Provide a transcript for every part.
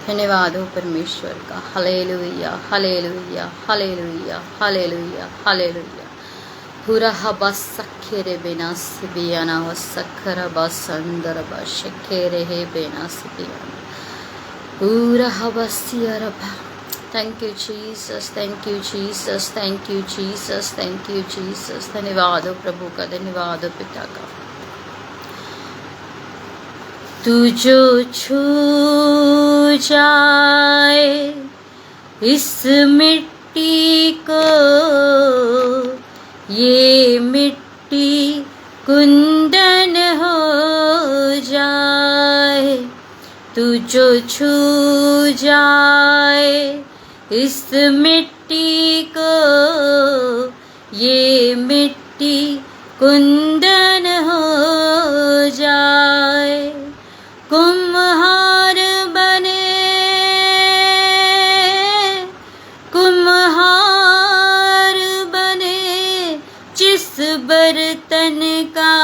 धन्यवाद हो परमेश्वर का। Hallelujah hallelujah hallelujah hallelujah hallelujah. हुरा बस सखेरे बेना सिबियाना व सखर बस अंदर बस शेखेरे हे बेना सिबियाना हुरा बसियर बा। Thank you Jesus, thank you Jesus, thank you Jesus, thank you Jesus. धन्यवाद हो प्रभु का, धन्यवाद हो पिता का। तू जो छू जाए इस मिट्टी को, ये मिट्टी कुंदन हो जाए। तू जो छू जाए इस मिट्टी को, ये मिट्टी कुंदन हो जाए। कुम्हार बने, कुम्हार बने जिस बर्तन का,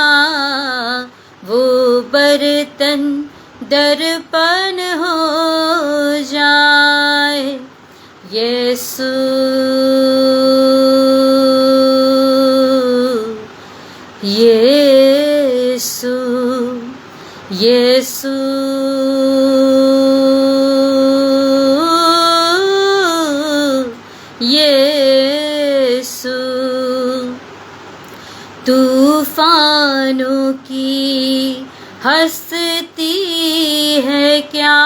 वो बर्तन दर्पण हो जाए। यीशु यीशु यीशु यीशु। तूफानों की हंसती है क्या,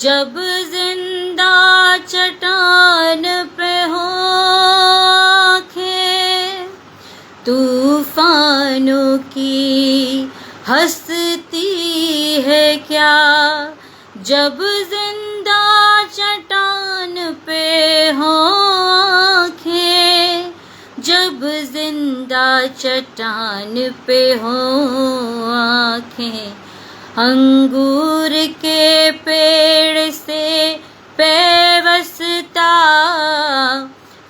जब जिंदा चट्टान पे हो आँखें। तूफानों की हंसती है क्या, जब जिंदा चट्टान पे हो आँखें। जब जिंदा चट्टान पे हो आँखें। अंगूर के पेड़ से पेवसता,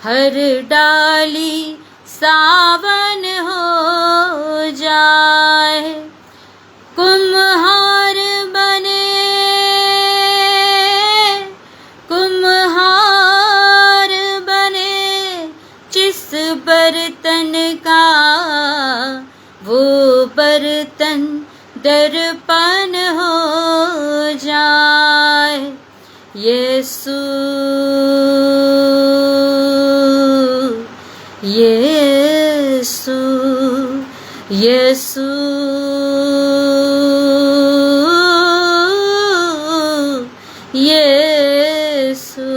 हर डाली सावन हो जाए। कुम्हार बने, कुम्हार बने जिस बर्तन का, वो बर्तन दर्पण हो जाए। यीशु यीशु यीशु यीशु।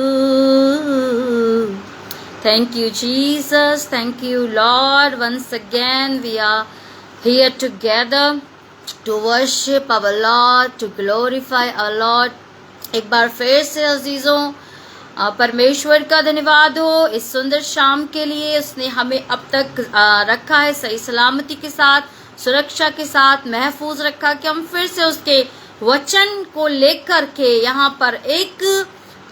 Thank you Jesus, thank you Lord. Once again we are here together to worship our Lord, to glorify our Lord. एक बार फिर से अजीजों परमेश्वर का धन्यवाद हो इस सुंदर शाम के लिए। उसने हमें अब तक रखा है सही सलामती के साथ, सुरक्षा के साथ महफूज रखा कि हम फिर से उसके वचन को लेकर के यहाँ पर एक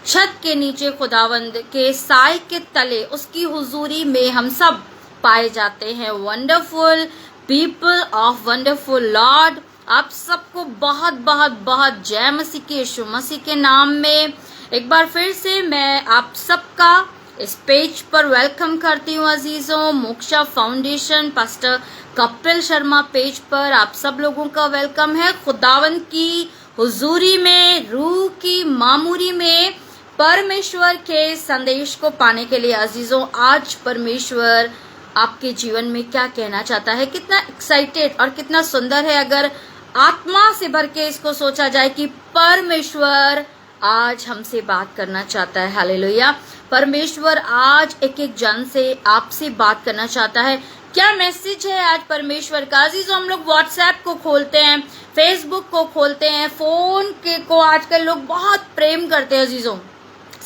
छत के नीचे खुदावंद के साए के तले उसकी हुजूरी में हम सब पाए जाते हैं। Wonderful people of wonderful Lord, आप सबको बहुत बहुत बहुत जय मसीह के यीशु मसीह के नाम में एक बार फिर से मैं आप सबका इस पेज पर वेलकम करती हूँ अजीजों। Moksha foundation pastor Kapil Sharma page पर आप सब लोगों का वेलकम है। खुदावंद की हुजूरी में, रूह की मामूरी में परमेश्वर के संदेश को पाने के लिए अजीजों, आज परमेश्वर आपके जीवन में क्या कहना चाहता है। कितना एक्साइटेड और कितना सुंदर है अगर आत्मा से भर के इसको सोचा जाए कि परमेश्वर आज हमसे बात करना चाहता है। हालेलुया। परमेश्वर आज एक एक जन से आपसे बात करना चाहता है। क्या मैसेज है आज परमेश्वर का। अजीजों, हम लोग व्हाट्सएप को खोलते हैं, फेसबुक को खोलते हैं, फोन के को आजकल लोग बहुत प्रेम करते हैं अजीजों।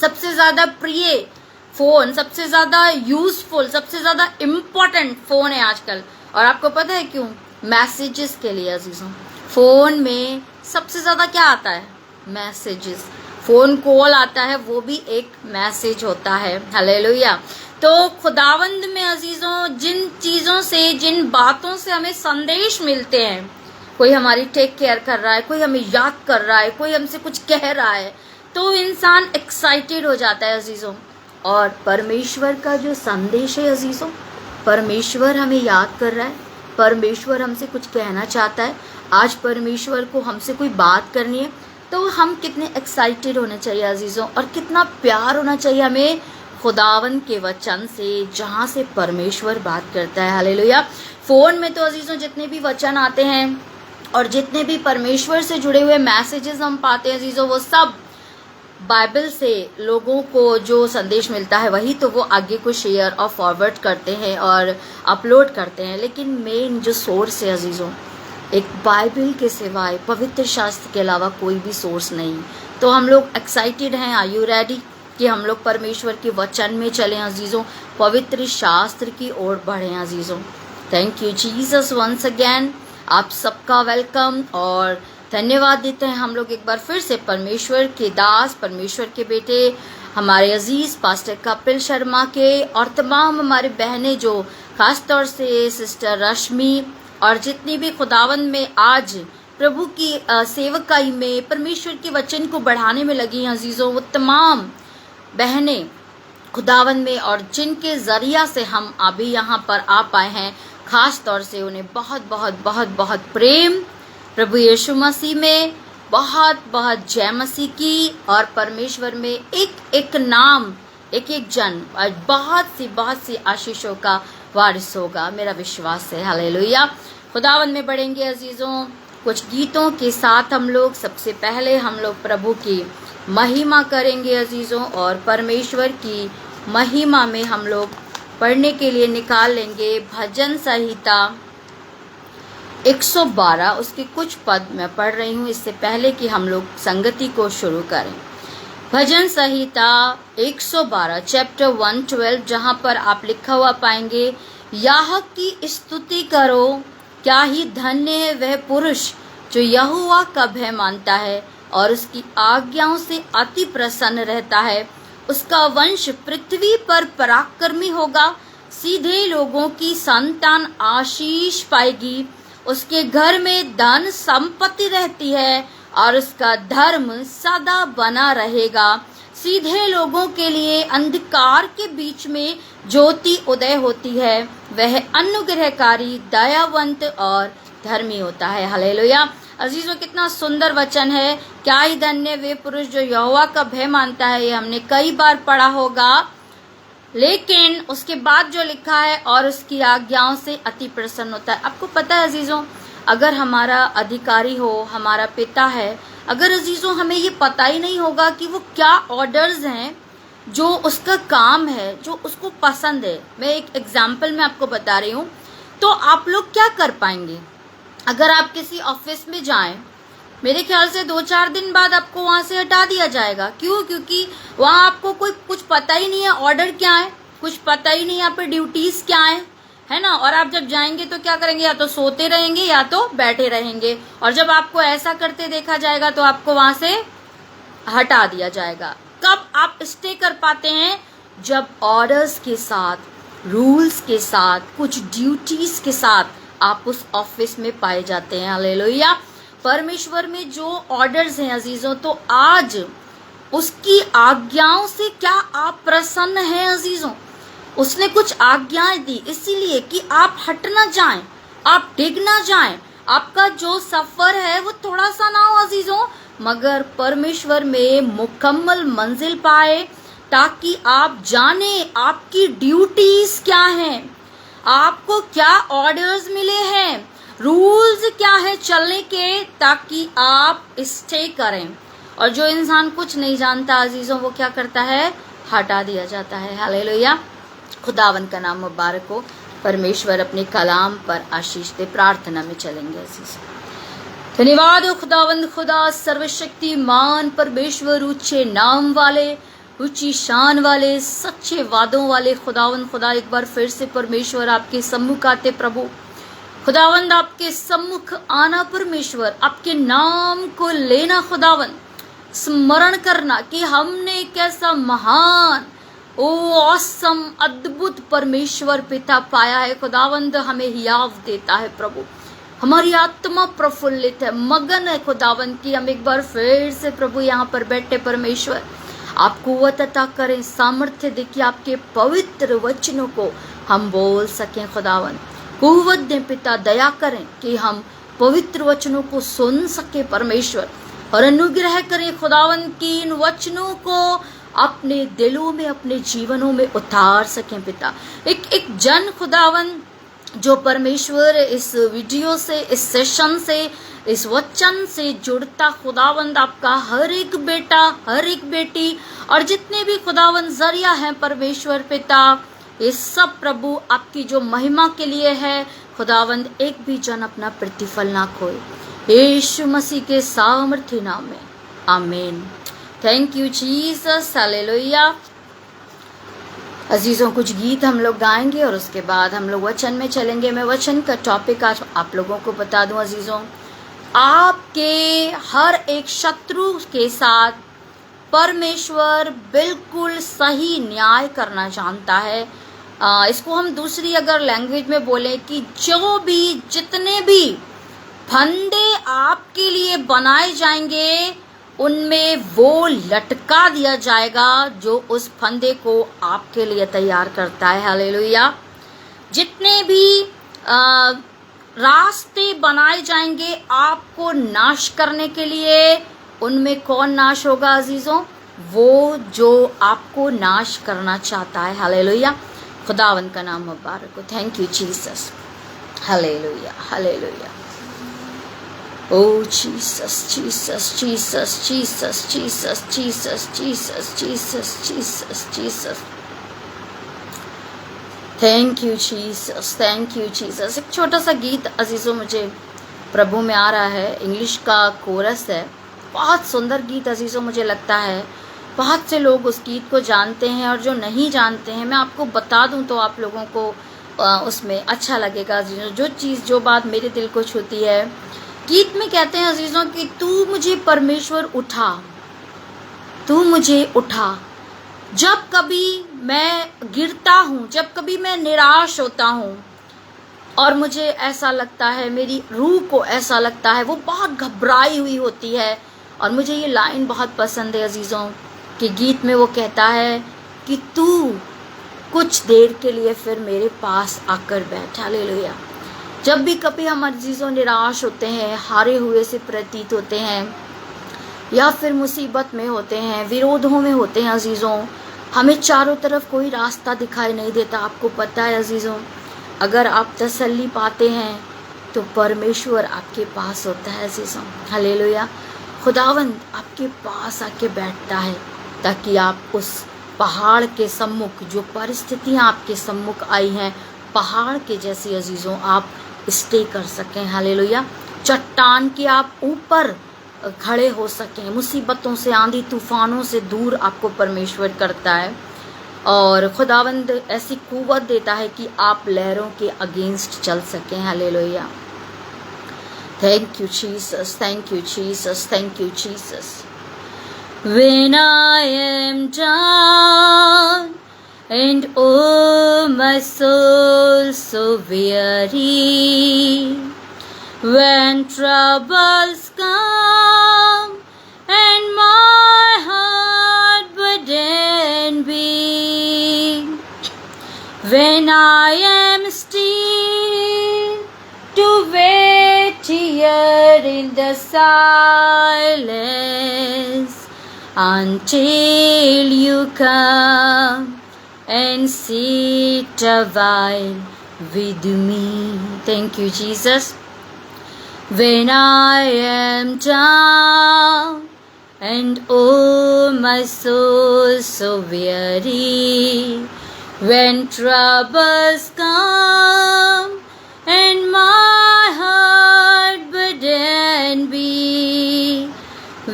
सबसे ज्यादा प्रिय फोन, सबसे ज्यादा यूजफुल, सबसे ज्यादा इम्पोर्टेंट फोन है आजकल। और आपको पता है क्यों? मैसेजेस के लिए अजीजों। फोन में सबसे ज्यादा क्या आता है? मैसेजेस। फोन कॉल आता है, वो भी एक मैसेज होता है। हालेलुया। तो खुदावंद में अजीजों, जिन चीजों से, जिन बातों से हमें संदेश मिलते हैं, कोई हमारी टेक केयर कर रहा है, कोई हमें याद कर रहा है, कोई हमसे कुछ कह रहा है, तो इंसान एक्साइटेड हो जाता है अजीज़ों। और परमेश्वर का जो संदेश है अजीज़ों, परमेश्वर हमें याद कर रहा है, परमेश्वर हमसे कुछ कहना चाहता है, आज परमेश्वर को हमसे कोई बात करनी है, तो हम कितने एक्साइटेड होने चाहिए अजीज़ों, और कितना प्यार होना चाहिए हमें खुदावन के वचन से, जहाँ से परमेश्वर बात करता है। हालेलुया। फ़ोन में तो अजीज़ों जितने भी वचन आते हैं और जितने भी परमेश्वर से जुड़े हुए मैसेजेस हम पाते हैं अजीज़ों, वो सब बाइबल से लोगों को जो संदेश मिलता है वही तो वो आगे को शेयर और फॉरवर्ड करते हैं और अपलोड करते हैं। लेकिन मेन जो सोर्स है अजीज़ों, एक बाइबल के सिवाय, पवित्र शास्त्र के अलावा कोई भी सोर्स नहीं। तो हम लोग एक्साइटेड हैं, आर यू रेडी, कि हम लोग परमेश्वर के वचन में चलें अजीज़ों, पवित्र शास्त्र की ओर बढ़ें अजीज़ों। Thank you Jesus once again, आप सबका वेलकम और धन्यवाद देते हैं हम लोग एक बार फिर से परमेश्वर के दास, परमेश्वर के बेटे, हमारे अजीज़ पास्टर कपिल शर्मा के, और तमाम हमारे बहनें जो खास तौर से सिस्टर रश्मि और जितनी भी खुदावन में आज प्रभु की सेवकाई में परमेश्वर के वचन को बढ़ाने में लगी हैं अजीज़ों, वो तमाम बहनें खुदावन में और जिनके ज़रिया से हम अभी यहाँ पर आ पाए हैं, खास तौर से उन्हें बहुत बहुत बहुत बहुत प्रेम प्रभु यीशु मसीह में, बहुत बहुत जय मसीह की, और परमेश्वर में एक एक नाम, एक एक जन आज बहुत सी आशीषों का वारिस होगा, मेरा विश्वास है। हालेलुया। खुदावन में बढ़ेंगे अजीज़ों कुछ गीतों के साथ। हम लोग सबसे पहले हम लोग प्रभु की महिमा करेंगे अजीज़ों, और परमेश्वर की महिमा में हम लोग पढ़ने के लिए निकाल लेंगे भजन संहिता 112, उसके कुछ पद मैं पढ़ रही हूँ इससे पहले कि हम लोग संगति को शुरू करें। भजन संहिता 112 चैप्टर 112, जहाँ पर आप लिखा हुआ पाएंगे, याह की स्तुति करो, क्या ही धन्य है वह पुरुष जो यहोवा का भय मानता है और उसकी आज्ञाओं से अति प्रसन्न रहता है। उसका वंश पृथ्वी पर पराक्रमी होगा, सीधे लोगों की संतान आशीष पाएगी। उसके घर में धन संपत्ति रहती है और उसका धर्म सदा बना रहेगा। सीधे लोगों के लिए अंधकार के बीच में ज्योति उदय होती है। वह अनुग्रहकारी, दयावंत और धर्मी होता है। हालेलुया। अजीजों, कितना सुंदर वचन है। क्या ही धन्य वे पुरुष जो यहोवा का भय मानता है। ये हमने कई बार पढ़ा होगा, लेकिन उसके बाद जो लिखा है, और उसकी आज्ञाओं से अति प्रसन्न होता है। आपको पता है अजीजों, अगर हमारा अधिकारी हो, हमारा पिता है, अगर अजीजों हमें ये पता ही नहीं होगा कि वो क्या ऑर्डर्स हैं, जो उसका काम है, जो उसको पसंद है। मैं एक एग्जाम्पल में आपको बता रही हूँ, तो आप लोग क्या कर पाएंगे? अगर आप किसी ऑफिस में जाएं, मेरे ख्याल से 2-4 दिन बाद आपको वहां से हटा दिया जाएगा। क्यों? क्योंकि वहां आपको कोई कुछ पता ही नहीं है, ऑर्डर क्या है, कुछ पता ही नहीं, यहाँ पे ड्यूटीज क्या है ना। और आप जब जाएंगे तो क्या करेंगे? या तो सोते रहेंगे या तो बैठे रहेंगे। और जब आपको ऐसा करते देखा जाएगा तो आपको वहां से हटा दिया जाएगा। कब आप स्टे कर पाते हैं? जब ऑर्डर्स के साथ, रूल्स के साथ, कुछ ड्यूटीज के साथ आप उस ऑफिस में पाए जाते हैं। हालेलुया। परमेश्वर में जो ऑर्डर्स हैं अजीजों, तो आज उसकी आज्ञाओं से क्या आप प्रसन्न हैं अजीजों? उसने कुछ आज्ञाएं दी इसीलिए कि आप हट ना जाएं, आप डिग ना जाएं। आपका जो सफर है वो थोड़ा सा ना हो अजीजों, मगर परमेश्वर में मुकम्मल मंजिल पाए, ताकि आप जाने आपकी ड्यूटीज क्या हैं, आपको क्या ऑर्डर्स मिले हैं, रूल्स क्या है चलने के, ताकि आप स्टे करें। और जो इंसान कुछ नहीं जानता अजीजों, वो क्या करता है? हटा दिया जाता है। हालेलुया। खुदावन का नाम मुबारक हो। परमेश्वर अपने कलाम पर आशीष दे। प्रार्थना में चलेंगे अजीज। धन्यवाद हो खुदावंद, खुदा सर्वशक्तिमान परमेश्वर, ऊंचे नाम वाले, ऊंची शान वाले, सच्चे वादों वाले खुदावंद खुदा, एक बार फिर से परमेश्वर आपके सम्मुख आते प्रभु खुदावंद, आपके सम्मुख आना परमेश्वर, आपके नाम को लेना खुदावंद, स्मरण करना कि हमने कैसा महान, ओ ऑसम, अद्भुत परमेश्वर पिता पाया है खुदावंद, हमें हियाव देता है प्रभु। हमारी आत्मा प्रफुल्लित है, मगन है खुदावंद की हम एक बार फिर से प्रभु यहाँ पर बैठे परमेश्वर आप कुव्वत अता करें, सामर्थ्य देखिए आपके पवित्र वचनों को हम बोल सकें खुदावंद। कुव्वत दें पिता, दया करें कि हम पवित्र वचनों को सुन सके परमेश्वर, और अनुग्रह करें खुदावंद की इन वचनों को अपने दिलों में अपने जीवनों में उतार सकें पिता। एक जन खुदावंद जो परमेश्वर इस वीडियो से, इस सेशन से, इस वचन से जुड़ता खुदावंद आपका हर एक बेटा, हर एक बेटी और जितने भी खुदावंद जरिया हैं परमेश्वर पिता, ये सब प्रभु आपकी जो महिमा के लिए है खुदावंद, एक भी जन अपना प्रतिफल ना खोए, यीशु मसीह के सामर्थ्य नाम में, amen. Thank you Jesus, hallelujah. अजीज़ों कुछ गीत हम लोग गाएंगे और उसके बाद हम लोग वचन में चलेंगे। मैं वचन का टॉपिक आज आप लोगों को बता दूं अजीज़ों, आपके हर एक शत्रु के साथ परमेश्वर बिल्कुल सही न्याय करना जानता है। इसको हम दूसरी अगर लैंग्वेज में बोलें कि जो भी जितने भी फंदे आपके लिए बनाए जाएंगे उनमें वो लटका दिया जाएगा जो उस फंदे को आपके लिए तैयार करता है। हालेलुया। जितने भी रास्ते बनाए जाएंगे आपको नाश करने के लिए, उनमें कौन नाश होगा अजीजों? वो जो आपको नाश करना चाहता है। हालेलुया। खुदावन का नाम मुबारक हो। Thank you Jesus. Hallelujah, hallelujah. Oh Jesus, Jesus, Jesus, Jesus, Jesus, Jesus, Jesus, Jesus, Jesus, Jesus. Thank you Jesus, thank you Jesus। एक छोटा सा गीत अजीजों मुझे प्रभु में आ रहा है, इंग्लिश का कोरस है, बहुत सुंदर गीत अजीजों मुझे लगता है। बहुत से लोग उस गीत को जानते हैं और जो नहीं जानते हैं मैं आपको बता दूं तो आप लोगों को उसमें अच्छा लगेगा अजीजों। जो चीज़, जो बात मेरे दिल को छूती है, गीत में कहते हैं अजीजों कि तू मुझे परमेश्वर उठा, तू मुझे उठा। जब कभी मैं गिरता हूँ, जब कभी मैं निराश होता हूँ और मुझे ऐसा लगता है, मेरी रूह को ऐसा लगता है, वो बहुत घबराई हुई होती है। और मुझे ये लाइन बहुत पसंद है अजीजों कि गीत में वो कहता है कि तू कुछ देर के लिए फिर मेरे पास आकर बैठ। हालेलुया। जब भी कभी हम अजीजों निराश होते हैं, हारे हुए से प्रतीत होते हैं, या फिर मुसीबत में होते हैं, विरोधों में होते हैं अजीजों, हमें चारों तरफ कोई रास्ता दिखाई नहीं देता। आपको पता है अजीजों, अगर आप तसल्ली पाते हैं तो परमेश्वर आपके पास होता है अजीजों। हालेलुया। खुदावंद आपके पास आके बैठता है ताकि आप उस पहाड़ के सम्मुख, जो परिस्थितियाँ आपके सम्मुख आई हैं पहाड़ के जैसी अजीजों, आप स्टे कर सकें। हालेलुया। चट्टान के आप ऊपर खड़े हो सकें, मुसीबतों से, आंधी तूफानों से दूर आपको परमेश्वर करता है। और खुदावंद ऐसी कुव्वत देता है कि आप लहरों के अगेंस्ट चल सकें। Hallelujah. Thank you Jesus, thank you Jesus, thank you Jesus. When I am down and oh my soul so weary, when troubles come and my heart burden be, when I am still to wait here in the silence until you come and sit a while with me. Thank you Jesus. When I am down and oh my soul so weary, when troubles come and my heart burden be,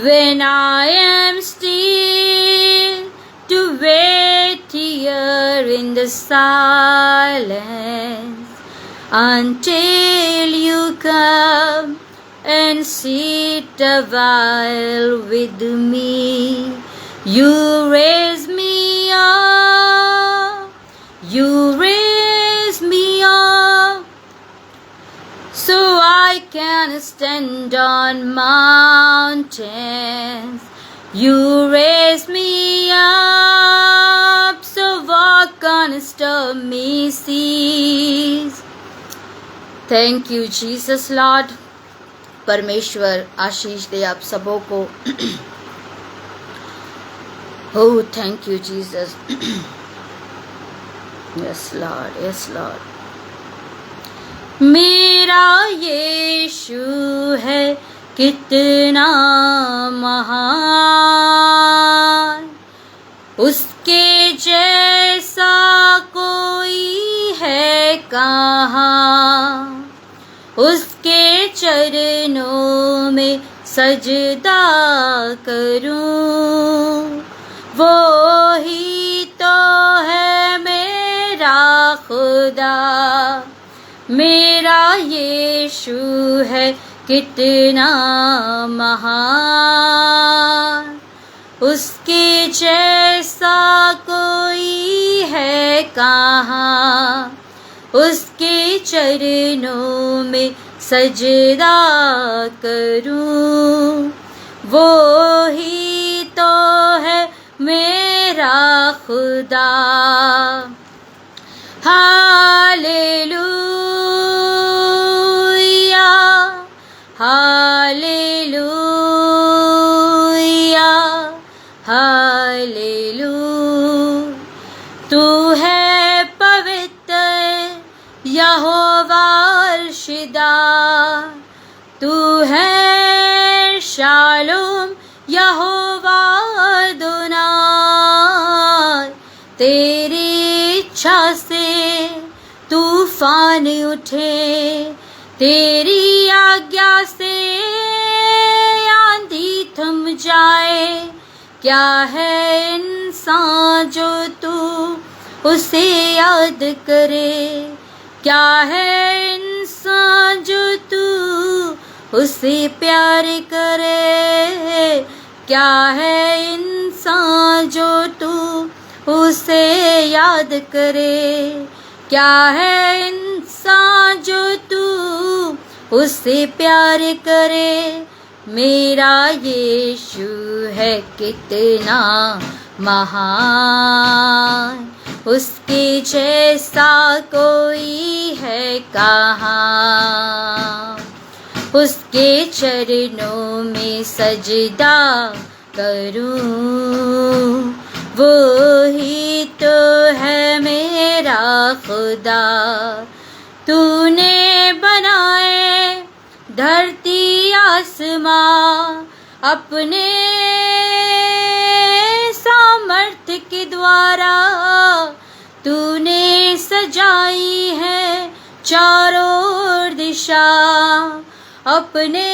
when I am still to wait here in the silence until you come and sit a while with me. You raise me up, you raise me up, so I gonna stand on mountains. You raise me up, so what gonna stop me seas. Thank you Jesus Lord. परमेश्वर आशीष दे आप सबों को. Oh, thank you Jesus. Yes Lord, yes Lord. मेरा यीशु है कितना महान, उसके जैसा कोई है कहाँ. उसके चरणों में सजदा करूं, वो ही तो है मेरा खुदा. मेरा यीशु है कितना महान, उसके जैसा कोई है कहाँ. उसके चरणों में सजदा करूं, वो ही तो है मेरा खुदा. Hallelujah, hallelujah, hallelujah. तू है पवित्र यहोवा अर्शिदा, तू है शालोम यहोवा अदोनाई. तेरी इच्छा से तूफान उठे, तेरी आज्ञा से आंधी थम जाए. क्या है इंसान जो तू उसे याद करे. क्या है इंसान जो तू उसे प्यार करे. क्या है इंसान जो तू उसे याद करे. क्या है इंसान जो तू उसे प्यार करे. मेरा यीशु है कितना महान, उसके जैसा कोई है कहाँ. उसके चरणों में सजदा करूं, वो ही तो है मेरा खुदा. तूने बनाए धरती आसमां अपने सामर्थ्य के द्वारा. तूने सजाई है चारों दिशा अपने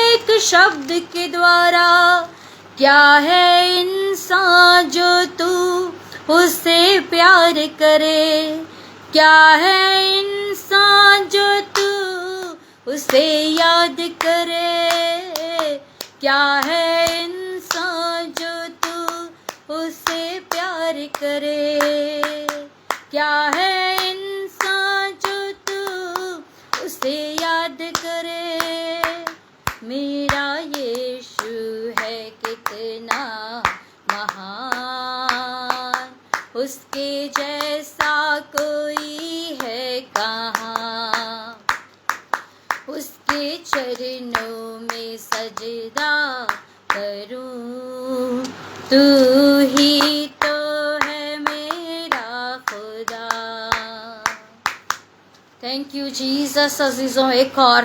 एक शब्द के द्वारा. क्या है इंसान जो तू उसे प्यार करे. क्या है इंसान जो तू उसे याद करे. क्या है इंसान जो तू उसे प्यार करे. क्या है इंसान जो तू उसे याद करे. मेरा यीशु है कितना महान, उसके जैसा कोई है कहाँ. उसके चरणों में सजदा करूं, तू ही तो है मेरा खुदा. Thank you Jesus. अजीजों, एक और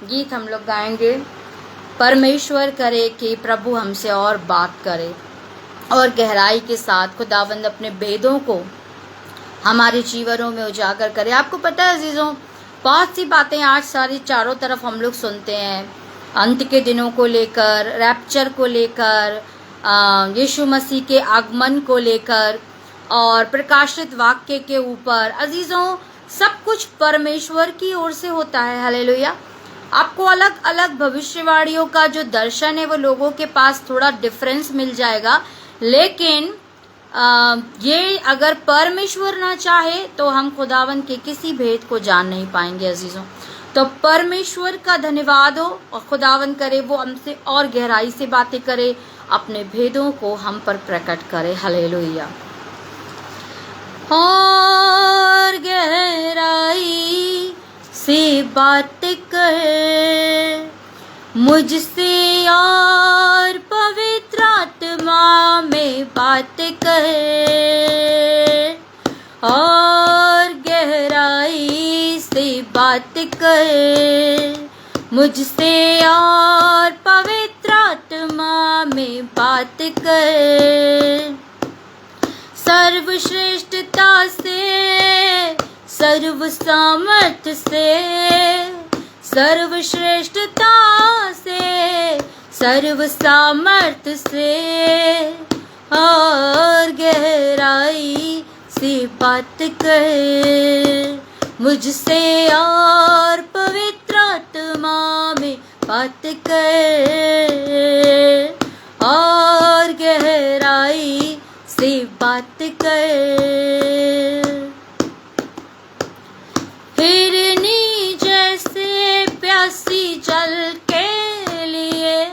गीत हम लोग गाएंगे. परमेश्वर करे कि प्रभु हमसे और बात करे और गहराई के साथ खुदावंद अपने भेदों को हमारे जीवनों में उजागर करे. आपको पता है अजीजों, बहुत सी बातें आज सारी चारों तरफ हम लोग सुनते हैं. अंत के दिनों को लेकर, रैप्चर को लेकर, यीशु मसीह के आगमन को लेकर और प्रकाशित वाक्य के ऊपर. अजीजों, सब कुछ परमेश्वर की ओर से होता है. हालेलुया. आपको अलग अलग भविष्यवाणियों का जो दर्शन है वो लोगों के पास थोड़ा डिफरेंस मिल जाएगा, लेकिन ये अगर परमेश्वर ना चाहे तो हम खुदावन के किसी भेद को जान नहीं पाएंगे. अजीजों, तो परमेश्वर का धन्यवाद हो और खुदावन करे वो हमसे और गहराई से बातें करे, अपने भेदों को हम पर प्रकट करे। हालेलुया। और गहराई से बात कर मुझसे और पवित्र आत्मा में बात कर, और गहराई से बात कर मुझसे और पवित्र आत्मा में बात कर। सर्वश्रेष्ठता से, सर्व सामर्थ्य से, सर्वश्रेष्ठता से, सर्व सामर्थ्य से, और गहराई से बात कर मुझसे और पवित्र आत्मा में बात कर, और गहराई से बात कर। हिरनी जैसे प्यासी जल के लिए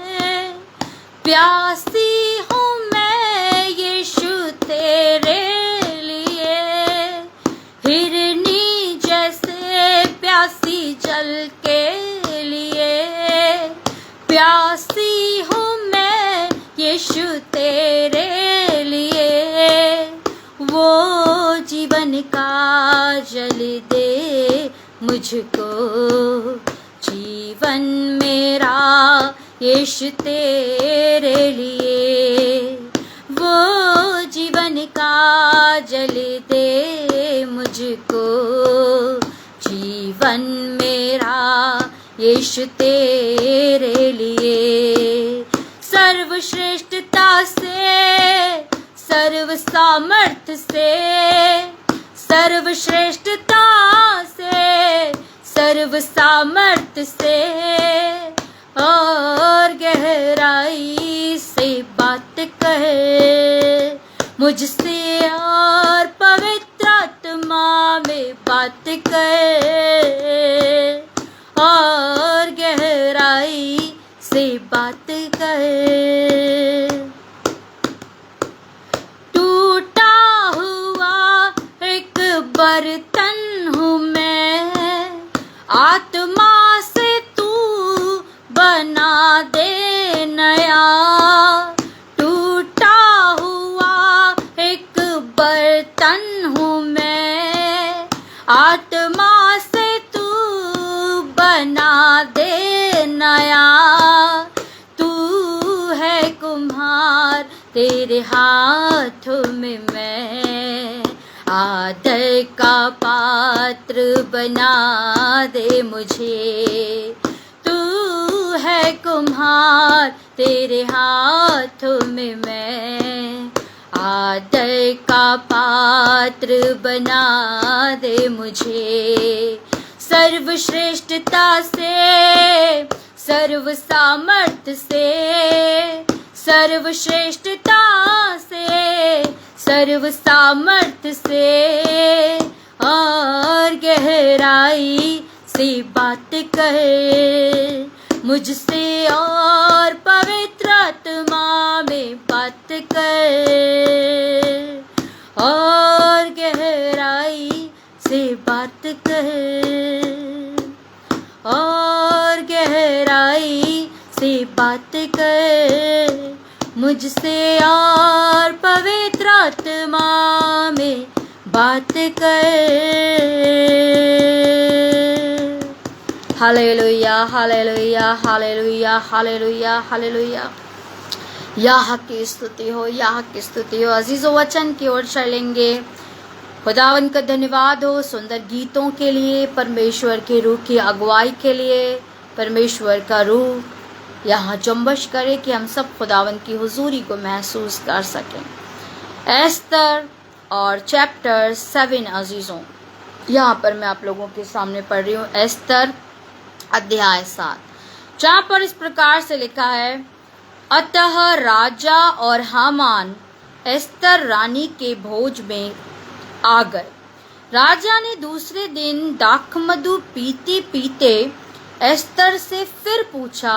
प्यासी हूँ मैं यीशु तेरे लिए। हिरनी जैसे प्यासी जल के लिए प्यासी हूँ मैं यीशु तेरे लिए। वो जीवन का जल दे मुझको, जीवन मेरा यीशु तेरे लिए। वो जीवन का जल दे मुझको, जीवन मेरा यीशु तेरे लिए। सर्वश्रेष्ठता से, सर्व सामर्थ्य से, सर्वश्रेष्ठता से, सर्व सामर्थ्य से, और गहराई से बात कर मुझसे और पवित्र आत्मा में बात कर, और गहराई से बात कर। टूटा हुआ एक बर्तन हूँ मैं, आत्मा से तू बना दे नया। टूटा हुआ एक बर्तन हूँ मैं, आत्मा से तू बना दे नया। तू है कुम्हार, तेरे हाथों में मैं आदर का पात्र बना दे मुझे। तू है कुम्हार, तेरे हाथों में मैं आदर का पात्र बना दे मुझे। सर्वश्रेष्ठता से, सर्व सामर्थ्य से, सर्वश्रेष्ठता से, सर्व सामर्थ्य से, और गहराई से बात कर मुझसे और पवित्र आत्मा में बात कर, और गहराई से बात कर, और गहराई से बात कर मुझसे और पवित्र आत्मा में बात कर। Hallelujah, hallelujah, hallelujah, hallelujah, hallelujah. यह की स्तुति हो, यह की स्तुति हो। अजीजों, वचन की ओर चलेंगे। खुदावन का धन्यवाद हो सुंदर गीतों के लिए, परमेश्वर के रूह की अगुवाई के लिए। परमेश्वर का रूह यहाँ जुम्बश करे कि हम सब खुदावन की हुजूरी को महसूस कर सकें। एस्तर और चैप्टर 7 अजीजों, यहाँ पर मैं आप लोगों के सामने पढ़ रही हूँ। एस्तर अध्याय 7, जहाँ पर इस प्रकार से लिखा है, अतः राजा और हामान एस्तर रानी के भोज में आ गए। राजा ने दूसरे दिन दाखमधु पीते पीते एस्तर से फिर पूछा,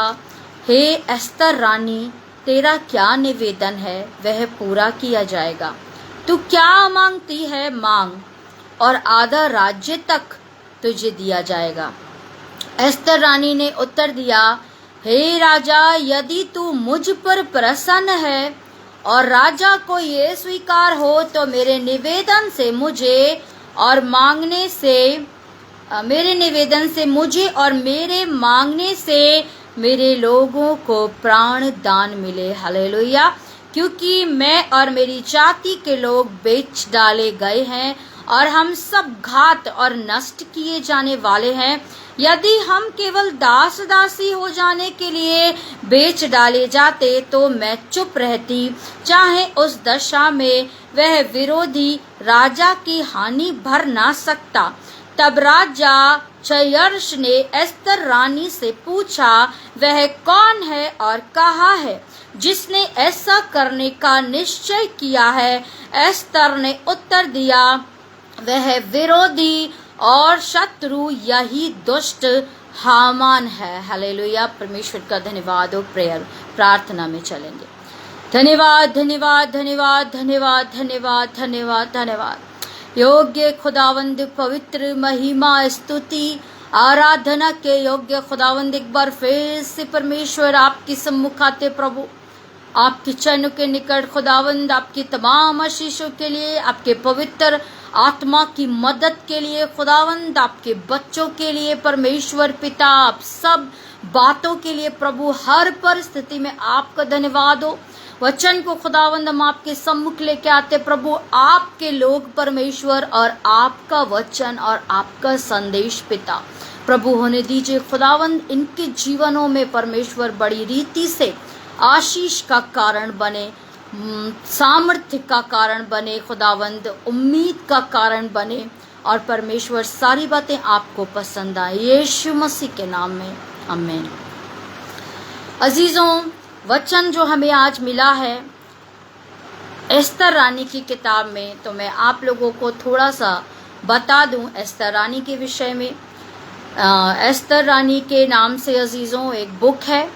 हे एस्तर रानी, तेरा क्या निवेदन है, वह पूरा किया जाएगा। तू क्या मांगती है, मांग, और आधा राज्य तक तुझे दिया जाएगा। एस्तर रानी ने उत्तर दिया, हे राजा, यदि तू मुझ पर प्रसन्न है और राजा को ये स्वीकार हो तो मेरे निवेदन से मुझे और मेरे मांगने से मेरे लोगों को प्राण दान मिले। हालेलुया। क्योंकि मैं और मेरी जाति के लोग बेच डाले गए हैं और हम सब घात और नष्ट किए जाने वाले हैं। यदि हम केवल दास दासी हो जाने के लिए बेच डाले जाते तो मैं चुप रहती, चाहे उस दशा में वह विरोधी राजा की हानि भर ना सकता। तब राजा क्षयर्ष ने एस्तर रानी से पूछा, वह कौन है और कहाँ है जिसने ऐसा करने का निश्चय किया है। एस्तर ने उत्तर दिया, वह विरोधी और शत्रु, यही दुष्ट हामान है। हालेलुया। परमेश्वर का धन्यवाद। और प्रेयर प्रार्थना में चलेंगे। धन्यवाद धन्यवाद धन्यवाद धन्यवाद धन्यवाद धन्यवाद धन्यवाद। योग्य खुदावंद, पवित्र, महिमा, स्तुति, आराधना के योग्य खुदावंद, एक बार फिर से परमेश्वर आपकी सम्मुख आते प्रभु, आपके चरणों के निकट खुदावंद, आपकी तमाम आशीषों के लिए, आपके पवित्र आत्मा की मदद के लिए खुदावंद, आपके बच्चों के लिए परमेश्वर पिता, आप सब बातों के लिए प्रभु, हर परिस्थिति में आपका धन्यवाद हो। वचन को खुदावंद हम आपके सम्मुख लेके आते प्रभु, आपके लोग परमेश्वर, और आपका वचन और आपका संदेश पिता प्रभु होने दीजिए खुदावंद। इनके जीवनों में परमेश्वर बड़ी रीति से आशीष का कारण बने, सामर्थ्य का कारण बने खुदावंद, उम्मीद का कारण बने, और परमेश्वर सारी बातें आपको पसंद आए, यीशु मसीह के नाम में आमीन। अजीजों, वचन जो हमें आज मिला है एस्तर रानी की किताब में, तो मैं आप लोगों को थोड़ा सा बता दूं एस्तर रानी के विषय में। एस्तर रानी के नाम से अजीजों एक बुक है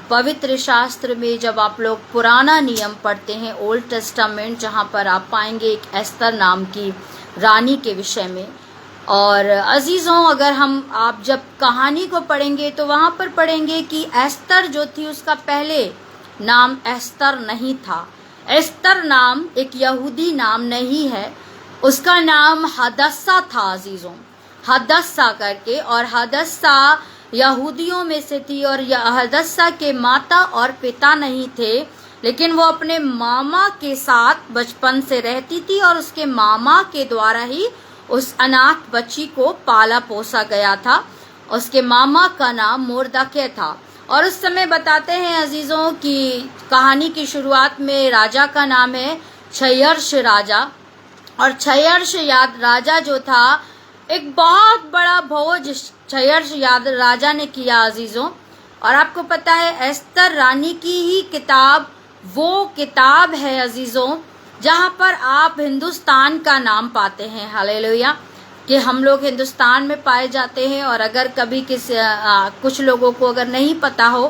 पवित्र शास्त्र में। जब आप लोग पुराना नियम पढ़ते हैं, ओल्ड टेस्टामेंट, जहाँ पर आप पाएंगे एक एस्तर नाम की रानी के विषय में। और अजीज़ों, अगर आप जब कहानी को पढ़ेंगे तो वहाँ पर पढ़ेंगे कि एस्तर जो थी उसका पहले नाम एस्तर नहीं था। एस्तर नाम एक यहूदी नाम नहीं है, उसका नाम हदस्सा था अजीज़ों, हदस्सा करके। और हदस्सा यहूदियों में से थी, और हदस्सा के माता और पिता नहीं थे, लेकिन वो अपने मामा के साथ बचपन से रहती थी, और उसके मामा के द्वारा ही उस अनाथ बच्ची को पाला पोसा गया था। उसके मामा का नाम मोर्दकै था। और उस समय बताते हैं अजीजों की कहानी की शुरुआत में राजा का नाम है क्षयर्ष राजा। और क्षयर्ष राजा जो था, एक बहुत बड़ा भोज क्षयर्ष राजा ने किया अजीजों। और आपको पता है एस्तर रानी की ही किताब वो किताब है अजीजों जहाँ पर आप हिंदुस्तान का नाम पाते हैं। हालेलुया, कि हम लोग हिंदुस्तान में पाए जाते हैं। और अगर कभी कुछ लोगों को अगर नहीं पता हो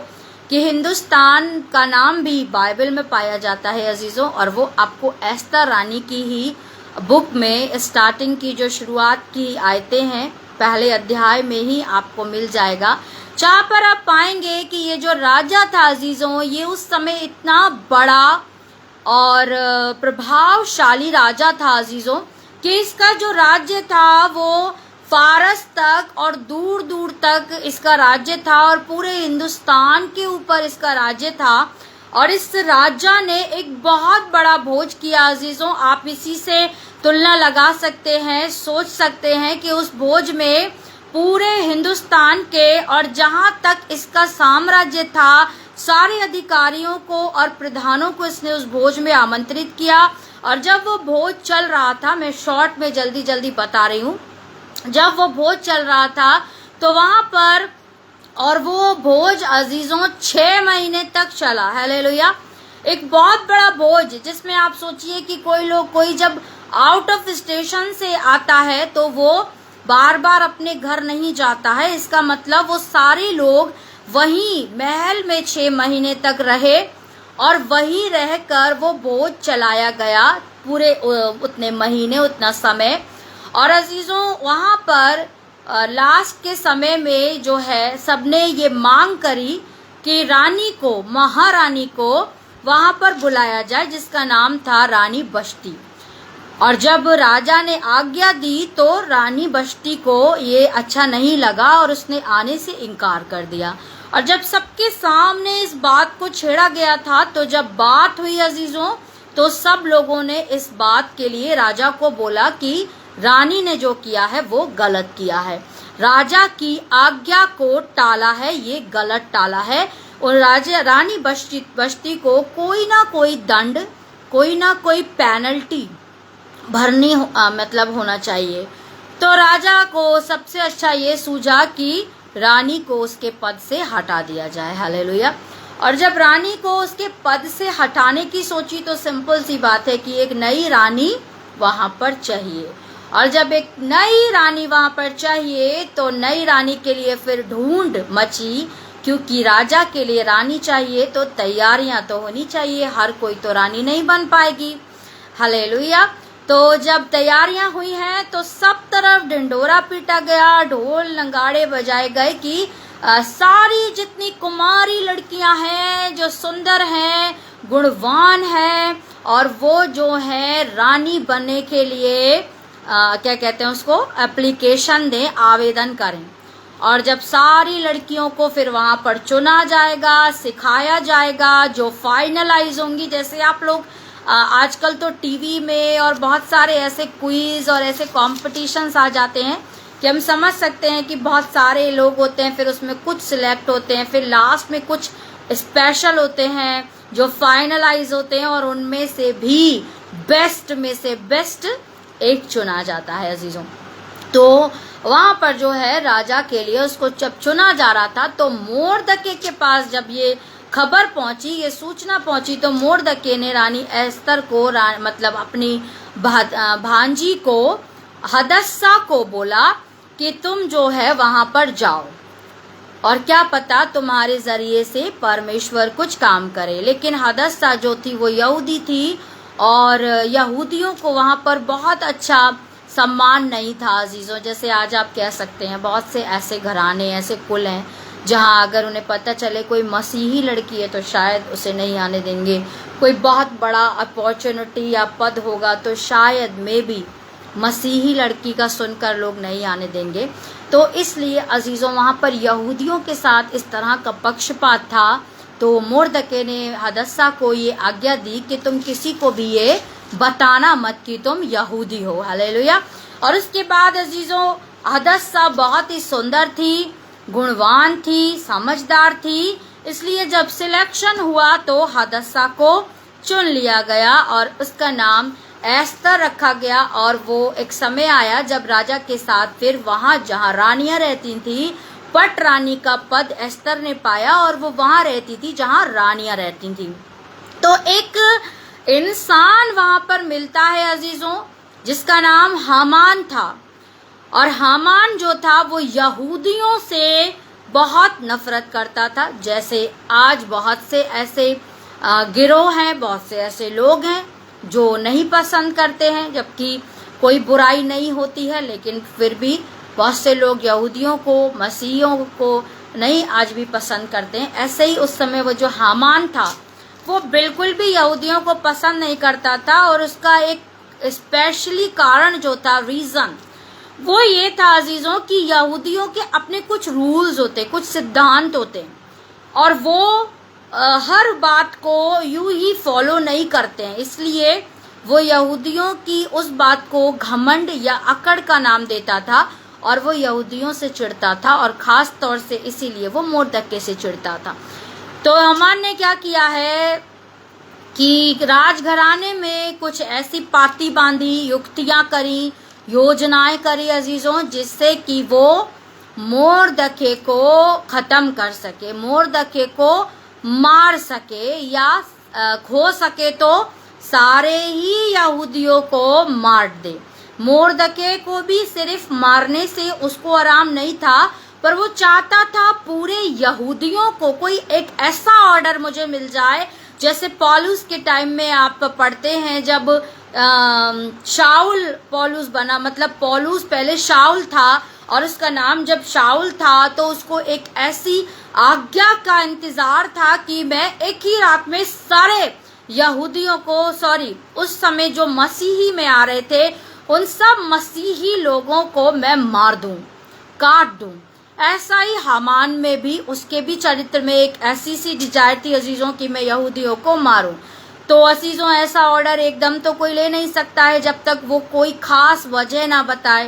कि हिंदुस्तान का नाम भी बाइबल में पाया जाता है अजीजों, और वो आपको एस्तर रानी की ही बुक में स्टार्टिंग की जो शुरुआत की आयतें हैं पहले अध्याय में ही आपको मिल जाएगा, जहाँ पर आप पाएंगे कि ये जो राजा था अजीजों, ये उस समय इतना बड़ा और प्रभावशाली राजा था अजीजों, कि इसका जो राज्य था वो फारस तक और दूर दूर तक इसका राज्य था, और पूरे हिंदुस्तान के ऊपर इसका राज्य था। और इस राजा ने एक बहुत बड़ा भोज किया अजीजों। आप इसी से तुलना लगा सकते हैं, सोच सकते हैं कि उस भोज में पूरे हिंदुस्तान के और जहां तक इसका साम्राज्य था, सारे अधिकारियों को और प्रधानों को इसने उस भोज में आमंत्रित किया। और जब वो भोज चल रहा था, मैं शॉर्ट में जल्दी जल्दी बता रही हूँ, जब वो भोज चल रहा था तो वहां पर, और वो भोज अजीजों 6 महीने तक चला। हालेलुया, एक बहुत बड़ा भोज, जिसमें आप सोचिए कि कोई जब आउट ऑफ स्टेशन से आता है तो वो बार बार अपने घर नहीं जाता है। इसका मतलब वो सारे लोग वहीं महल में 6 महीने तक रहे और वहीं रहकर वो बोझ चलाया गया पूरे उतने महीने, उतना समय। और अजीजों, वहाँ पर लास्ट के समय में जो है सबने ये मांग करी कि रानी को, महारानी को वहाँ पर बुलाया जाए, जिसका नाम था रानी बश्ती। और जब राजा ने आज्ञा दी तो रानी बश्ती को ये अच्छा नहीं लगा और उसने आने से इनकार कर दिया। और जब सबके सामने इस बात को छेड़ा गया था, तो जब बात हुई अजीजों, तो सब लोगों ने इस बात के लिए राजा को बोला कि रानी ने जो किया है वो गलत किया है, राजा की आज्ञा को टाला है, ये गलत टाला है। और रानी बश्ती को कोई ना कोई दंड, कोई ना कोई पेनल्टी भरनी मतलब होना चाहिए। तो राजा को सबसे अच्छा ये सूझा कि रानी को उसके पद से हटा दिया जाए। हालेलुया। और जब रानी को उसके पद से हटाने की सोची तो सिंपल सी बात है कि एक नई रानी वहां पर चाहिए। और जब एक नई रानी वहां पर चाहिए तो नई रानी के लिए फिर ढूंढ मची, क्योंकि राजा के लिए रानी चाहिए तो तैयारियां तो होनी चाहिए, हर कोई तो रानी नहीं बन पाएगी। हालेलुया। तो जब तैयारियां हुई हैं तो सब तरफ ढिंडोरा पीटा गया, ढोल नगाड़े बजाए गए कि सारी जितनी कुमारी लड़कियां हैं जो सुंदर हैं, गुणवान हैं, और वो जो है रानी बनने के लिए क्या कहते हैं उसको, एप्लीकेशन दें, आवेदन करें। और जब सारी लड़कियों को फिर वहां पर चुना जाएगा, सिखाया जाएगा, जो फाइनलाइज होंगी। जैसे आप लोग आजकल तो टीवी में और बहुत सारे ऐसे क्विज और ऐसे कॉम्पिटिशन्स आ जाते हैं कि हम समझ सकते हैं कि बहुत सारे लोग होते हैं, फिर उसमें कुछ सिलेक्ट होते हैं, फिर लास्ट में कुछ स्पेशल होते हैं जो फाइनलाइज होते हैं, और उनमें से भी बेस्ट में से बेस्ट एक चुना जाता है अजीजों। तो वहां पर जो है राजा के लिए उसको जब चुना जा रहा था, तो मोर्दके के पास जब ये खबर पहुंची, ये सूचना पहुंची, तो मोर्दके ने रानी एस्तर को मतलब अपनी भांजी को हदस्सा को बोला कि तुम जो है वहां पर जाओ और क्या पता तुम्हारे जरिए से परमेश्वर कुछ काम करे। लेकिन हदस्सा जो थी वो यहूदी थी और यहूदियों को वहां पर बहुत अच्छा सम्मान नहीं था अजीजों। जैसे आज आप कह सकते हैं बहुत से ऐसे घराने, ऐसे कुल हैं जहां अगर उन्हें पता चले कोई मसीही लड़की है तो शायद उसे नहीं आने देंगे। कोई बहुत बड़ा अपॉर्चुनिटी या पद होगा तो शायद में भी मसीही लड़की का सुनकर लोग नहीं आने देंगे। तो इसलिए अजीजों वहां पर यहूदियों के साथ इस तरह का पक्षपात था। तो मोर्दके ने हदस्सा को ये आज्ञा दी कि तुम किसी को भी ये बताना मत कि तुम यहूदी हो। हालेलुया। और उसके बाद अजीजों हदस्सा बहुत ही सुंदर थी, गुणवान थी, समझदार थी, इसलिए जब सिलेक्शन हुआ तो हदस्सा को चुन लिया गया और उसका नाम एस्तर रखा गया। और वो एक समय आया जब राजा के साथ फिर वहां जहां रानियां रहती थी, पट रानी का पद एस्तर ने पाया और वो वहां रहती थी जहां रानियां रहती थी। तो एक इंसान वहां पर मिलता है अजीजों जिसका नाम हामान था। और हामान जो था वो यहूदियों से बहुत नफरत करता था। जैसे आज बहुत से ऐसे गिरोह हैं, बहुत से ऐसे लोग हैं जो नहीं पसंद करते हैं, जबकि कोई बुराई नहीं होती है, लेकिन फिर भी बहुत से लोग यहूदियों को, मसीहियों को नहीं आज भी पसंद करते हैं। ऐसे ही उस समय वो जो हामान था वो बिल्कुल भी यहूदियों को पसंद नहीं करता था। और उसका एक स्पेशली कारण जो था, रीजन, वो ये था अजीजों कि यहूदियों के अपने कुछ रूल्स होते, कुछ सिद्धांत होते, और वो हर बात को यूं ही फॉलो नहीं करते हैं। इसलिए वो यहूदियों की उस बात को घमंड या अकड़ का नाम देता था और वो यहूदियों से चिढ़ता था, और खास तौर से इसीलिए वो मोर्दके से चिढ़ता था। तो हामान ने क्या किया है कि राजघराने में कुछ ऐसी पाती बांधी, युक्तियां करी, योजनाएं करी अजीजों, जिससे कि वो मोर्दके को खत्म कर सके, मोर्दके को मार सके, या हो सके तो सारे ही यहूदियों को मार दे। मोर्दके को भी सिर्फ मारने से उसको आराम नहीं था, पर वो चाहता था पूरे यहूदियों को कोई एक ऐसा ऑर्डर मुझे मिल जाए, जैसे पौलुस के टाइम में आप पढ़ते हैं जब शाउल पौलुस बना, मतलब पौलुस पहले शाउल था और उसका नाम जब शाउल था तो उसको एक ऐसी आज्ञा का इंतजार था कि मैं एक ही रात में सारे यहूदियों को, सॉरी उस समय जो मसीही में आ रहे थे उन सब मसीही लोगों को मैं मार दूं, काट दूं। ऐसा ही हामान में भी, उसके भी चरित्र में एक ऐसी सी डिजायर थी अजीजों की मैं यहूदियों को मारूं। तो अजीजों ऐसा ऑर्डर एकदम तो कोई ले नहीं सकता है जब तक वो कोई खास वजह ना बताए,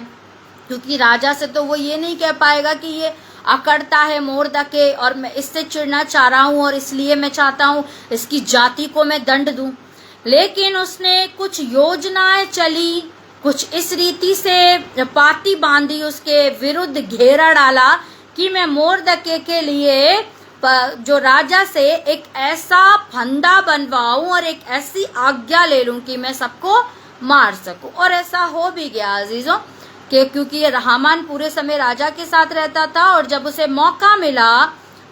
क्योंकि राजा से तो वो ये नहीं कह पाएगा कि ये अकड़ता है मोर्दके और मैं इससे चिढ़ना चाह रहा हूँ और इसलिए मैं चाहता हूँ इसकी जाति को मैं दंड दूं। लेकिन उसने कुछ योजनाएं चली, कुछ इस रीति से पाती बांधी, उसके विरुद्ध घेरा डाला कि मैं मोर्दके के लिए जो राजा से एक ऐसा फंदा बनवाऊं और एक ऐसी आज्ञा ले लूं कि मैं सबको मार सकूं। और ऐसा हो भी गया अजीजों कि क्योंकि हामान पूरे समय राजा के साथ रहता था और जब उसे मौका मिला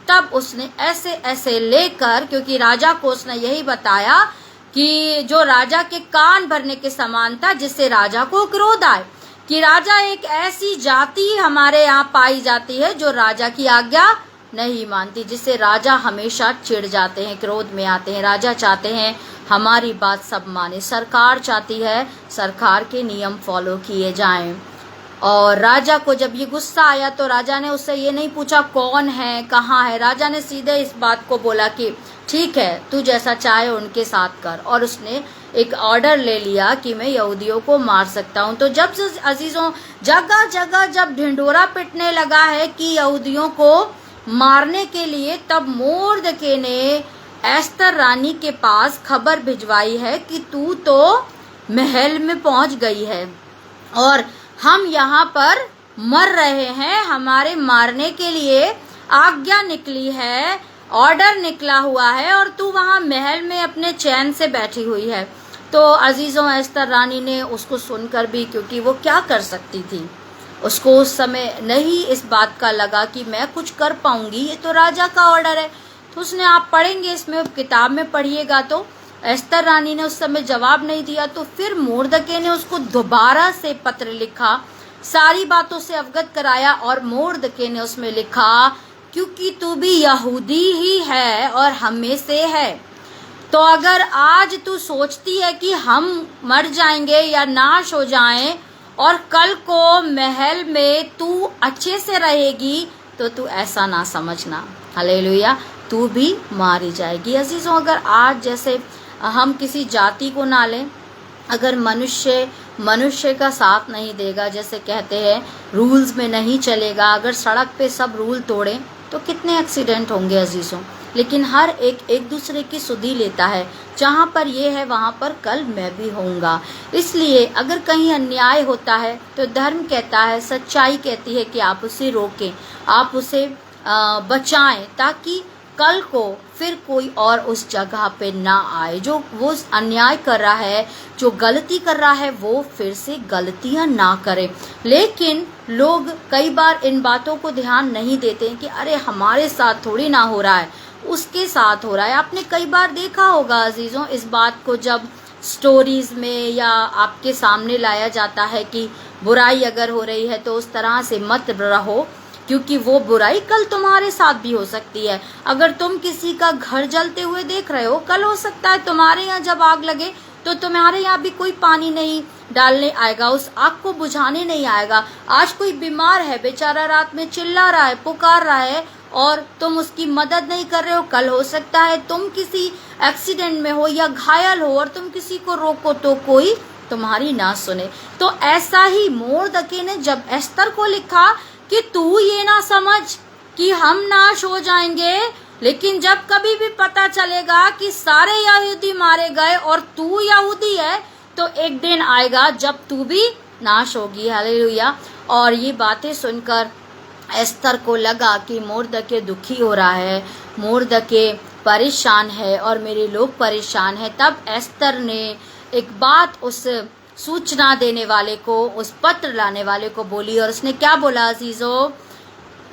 तब उसने ऐसे ऐसे लेकर, क्योंकि राजा को उसने यही बताया कि जो राजा के कान भरने के समान था, जिससे राजा को क्रोध आए कि राजा एक ऐसी जाति हमारे यहाँ पाई जाती है जो राजा की आज्ञा नहीं मानती, जिससे राजा हमेशा चिढ़ जाते हैं, क्रोध में आते हैं। राजा चाहते हैं हमारी बात सब माने, सरकार चाहती है सरकार के नियम फॉलो किए जाएं। और राजा को जब ये गुस्सा आया तो राजा ने उससे ये नहीं पूछा कौन है, कहाँ है, राजा ने सीधे इस बात को बोला कि ठीक है तू जैसा चाहे उनके साथ कर, और उसने एक ऑर्डर ले लिया कि मैं यहूदियों को मार सकता हूँ। तो जब से अजीजों जगह जगह जब ढिंढोरा पिटने लगा है कि यहूदियों को मारने के लिए, तब मोर्दके ने एस्तर रानी के पास खबर भिजवाई है कि तू तो महल में पहुंच गई है और हम यहाँ पर मर रहे हैं, हमारे मारने के लिए आज्ञा निकली है, ऑर्डर निकला हुआ है और तू वहाँ महल में अपने चैन से बैठी हुई है। तो अजीजों एस्तर रानी ने उसको सुनकर भी, क्योंकि वो क्या कर सकती थी, उसको उस समय नहीं इस बात का लगा कि मैं कुछ कर पाऊंगी, ये तो राजा का ऑर्डर है। तो उसने, आप पढ़ेंगे इसमें किताब में पढ़िएगा तो एस्तर रानी ने उस समय जवाब नहीं दिया। तो फिर मोर्दके ने उसको दोबारा से पत्र लिखा, सारी बातों से अवगत कराया और मोर्दके ने उसमें लिखा क्योंकि तू भी यहूदी ही है और हम में से है, तो अगर आज तू सोचती है कि हम मर जाएंगे या नाश हो जाएं और कल को महल में तू अच्छे से रहेगी, तो तू ऐसा ना समझना, हालेलुया, तू भी मारी जाएगी। अजीजों अगर आज जैसे हम किसी जाति को ना लें, अगर मनुष्य का साथ नहीं देगा, जैसे कहते हैं रूल्स में नहीं चलेगा, अगर सड़क पे सब रूल तोड़ें तो कितने एक्सीडेंट होंगे अजीजों। लेकिन हर एक दूसरे की सुधि लेता है, जहाँ पर ये है वहाँ पर कल मैं भी होऊंगा। इसलिए अगर कहीं अन्याय होता है तो धर्म कहता है, सच्चाई कहती है कि आप उसे रोकें, आप उसे बचाएं, ताकि कल को फिर कोई और उस जगह पे ना आए। जो वो अन्याय कर रहा है, जो गलती कर रहा है, वो फिर से गलतियां ना करे। लेकिन लोग कई बार इन बातों को ध्यान नहीं देते हैं कि अरे हमारे साथ थोड़ी ना हो रहा है, उसके साथ हो रहा है। आपने कई बार देखा होगा अजीजों इस बात को, जब स्टोरीज में या आपके सामने लाया जाता है कि बुराई अगर हो रही है तो उस तरह से मत रहो, क्योंकि वो बुराई कल तुम्हारे साथ भी हो सकती है। अगर तुम किसी का घर जलते हुए देख रहे हो, कल हो सकता है तुम्हारे यहाँ जब आग लगे तो तुम्हारे यहाँ भी कोई पानी नहीं डालने आएगा, उस आग को बुझाने नहीं आएगा। आज कोई बीमार है, बेचारा रात में चिल्ला रहा है, पुकार रहा है और तुम उसकी मदद नहीं कर रहे हो, कल हो सकता है तुम किसी एक्सीडेंट में हो या घायल हो और तुम किसी को रोको तो कोई तुम्हारी ना सुने। तो ऐसा ही मोर्दके ने जब एस्तर को लिखा कि तू ये ना समझ कि हम नाश हो जाएंगे, लेकिन जब कभी भी पता चलेगा कि सारे यहूदी मारे गए और तू यहूदी है, तो एक दिन आएगा जब तू भी नाश होगी, हालेलुया। और ये बातें सुनकर एस्तर को लगा कि मोर्दके दुखी हो रहा है, मोर्दके परेशान है और मेरे लोग परेशान हैं। तब एस्तर ने एक बात उस सूचना देने वाले को, उस पत्र लाने वाले को बोली, और उसने क्या बोला अजीजों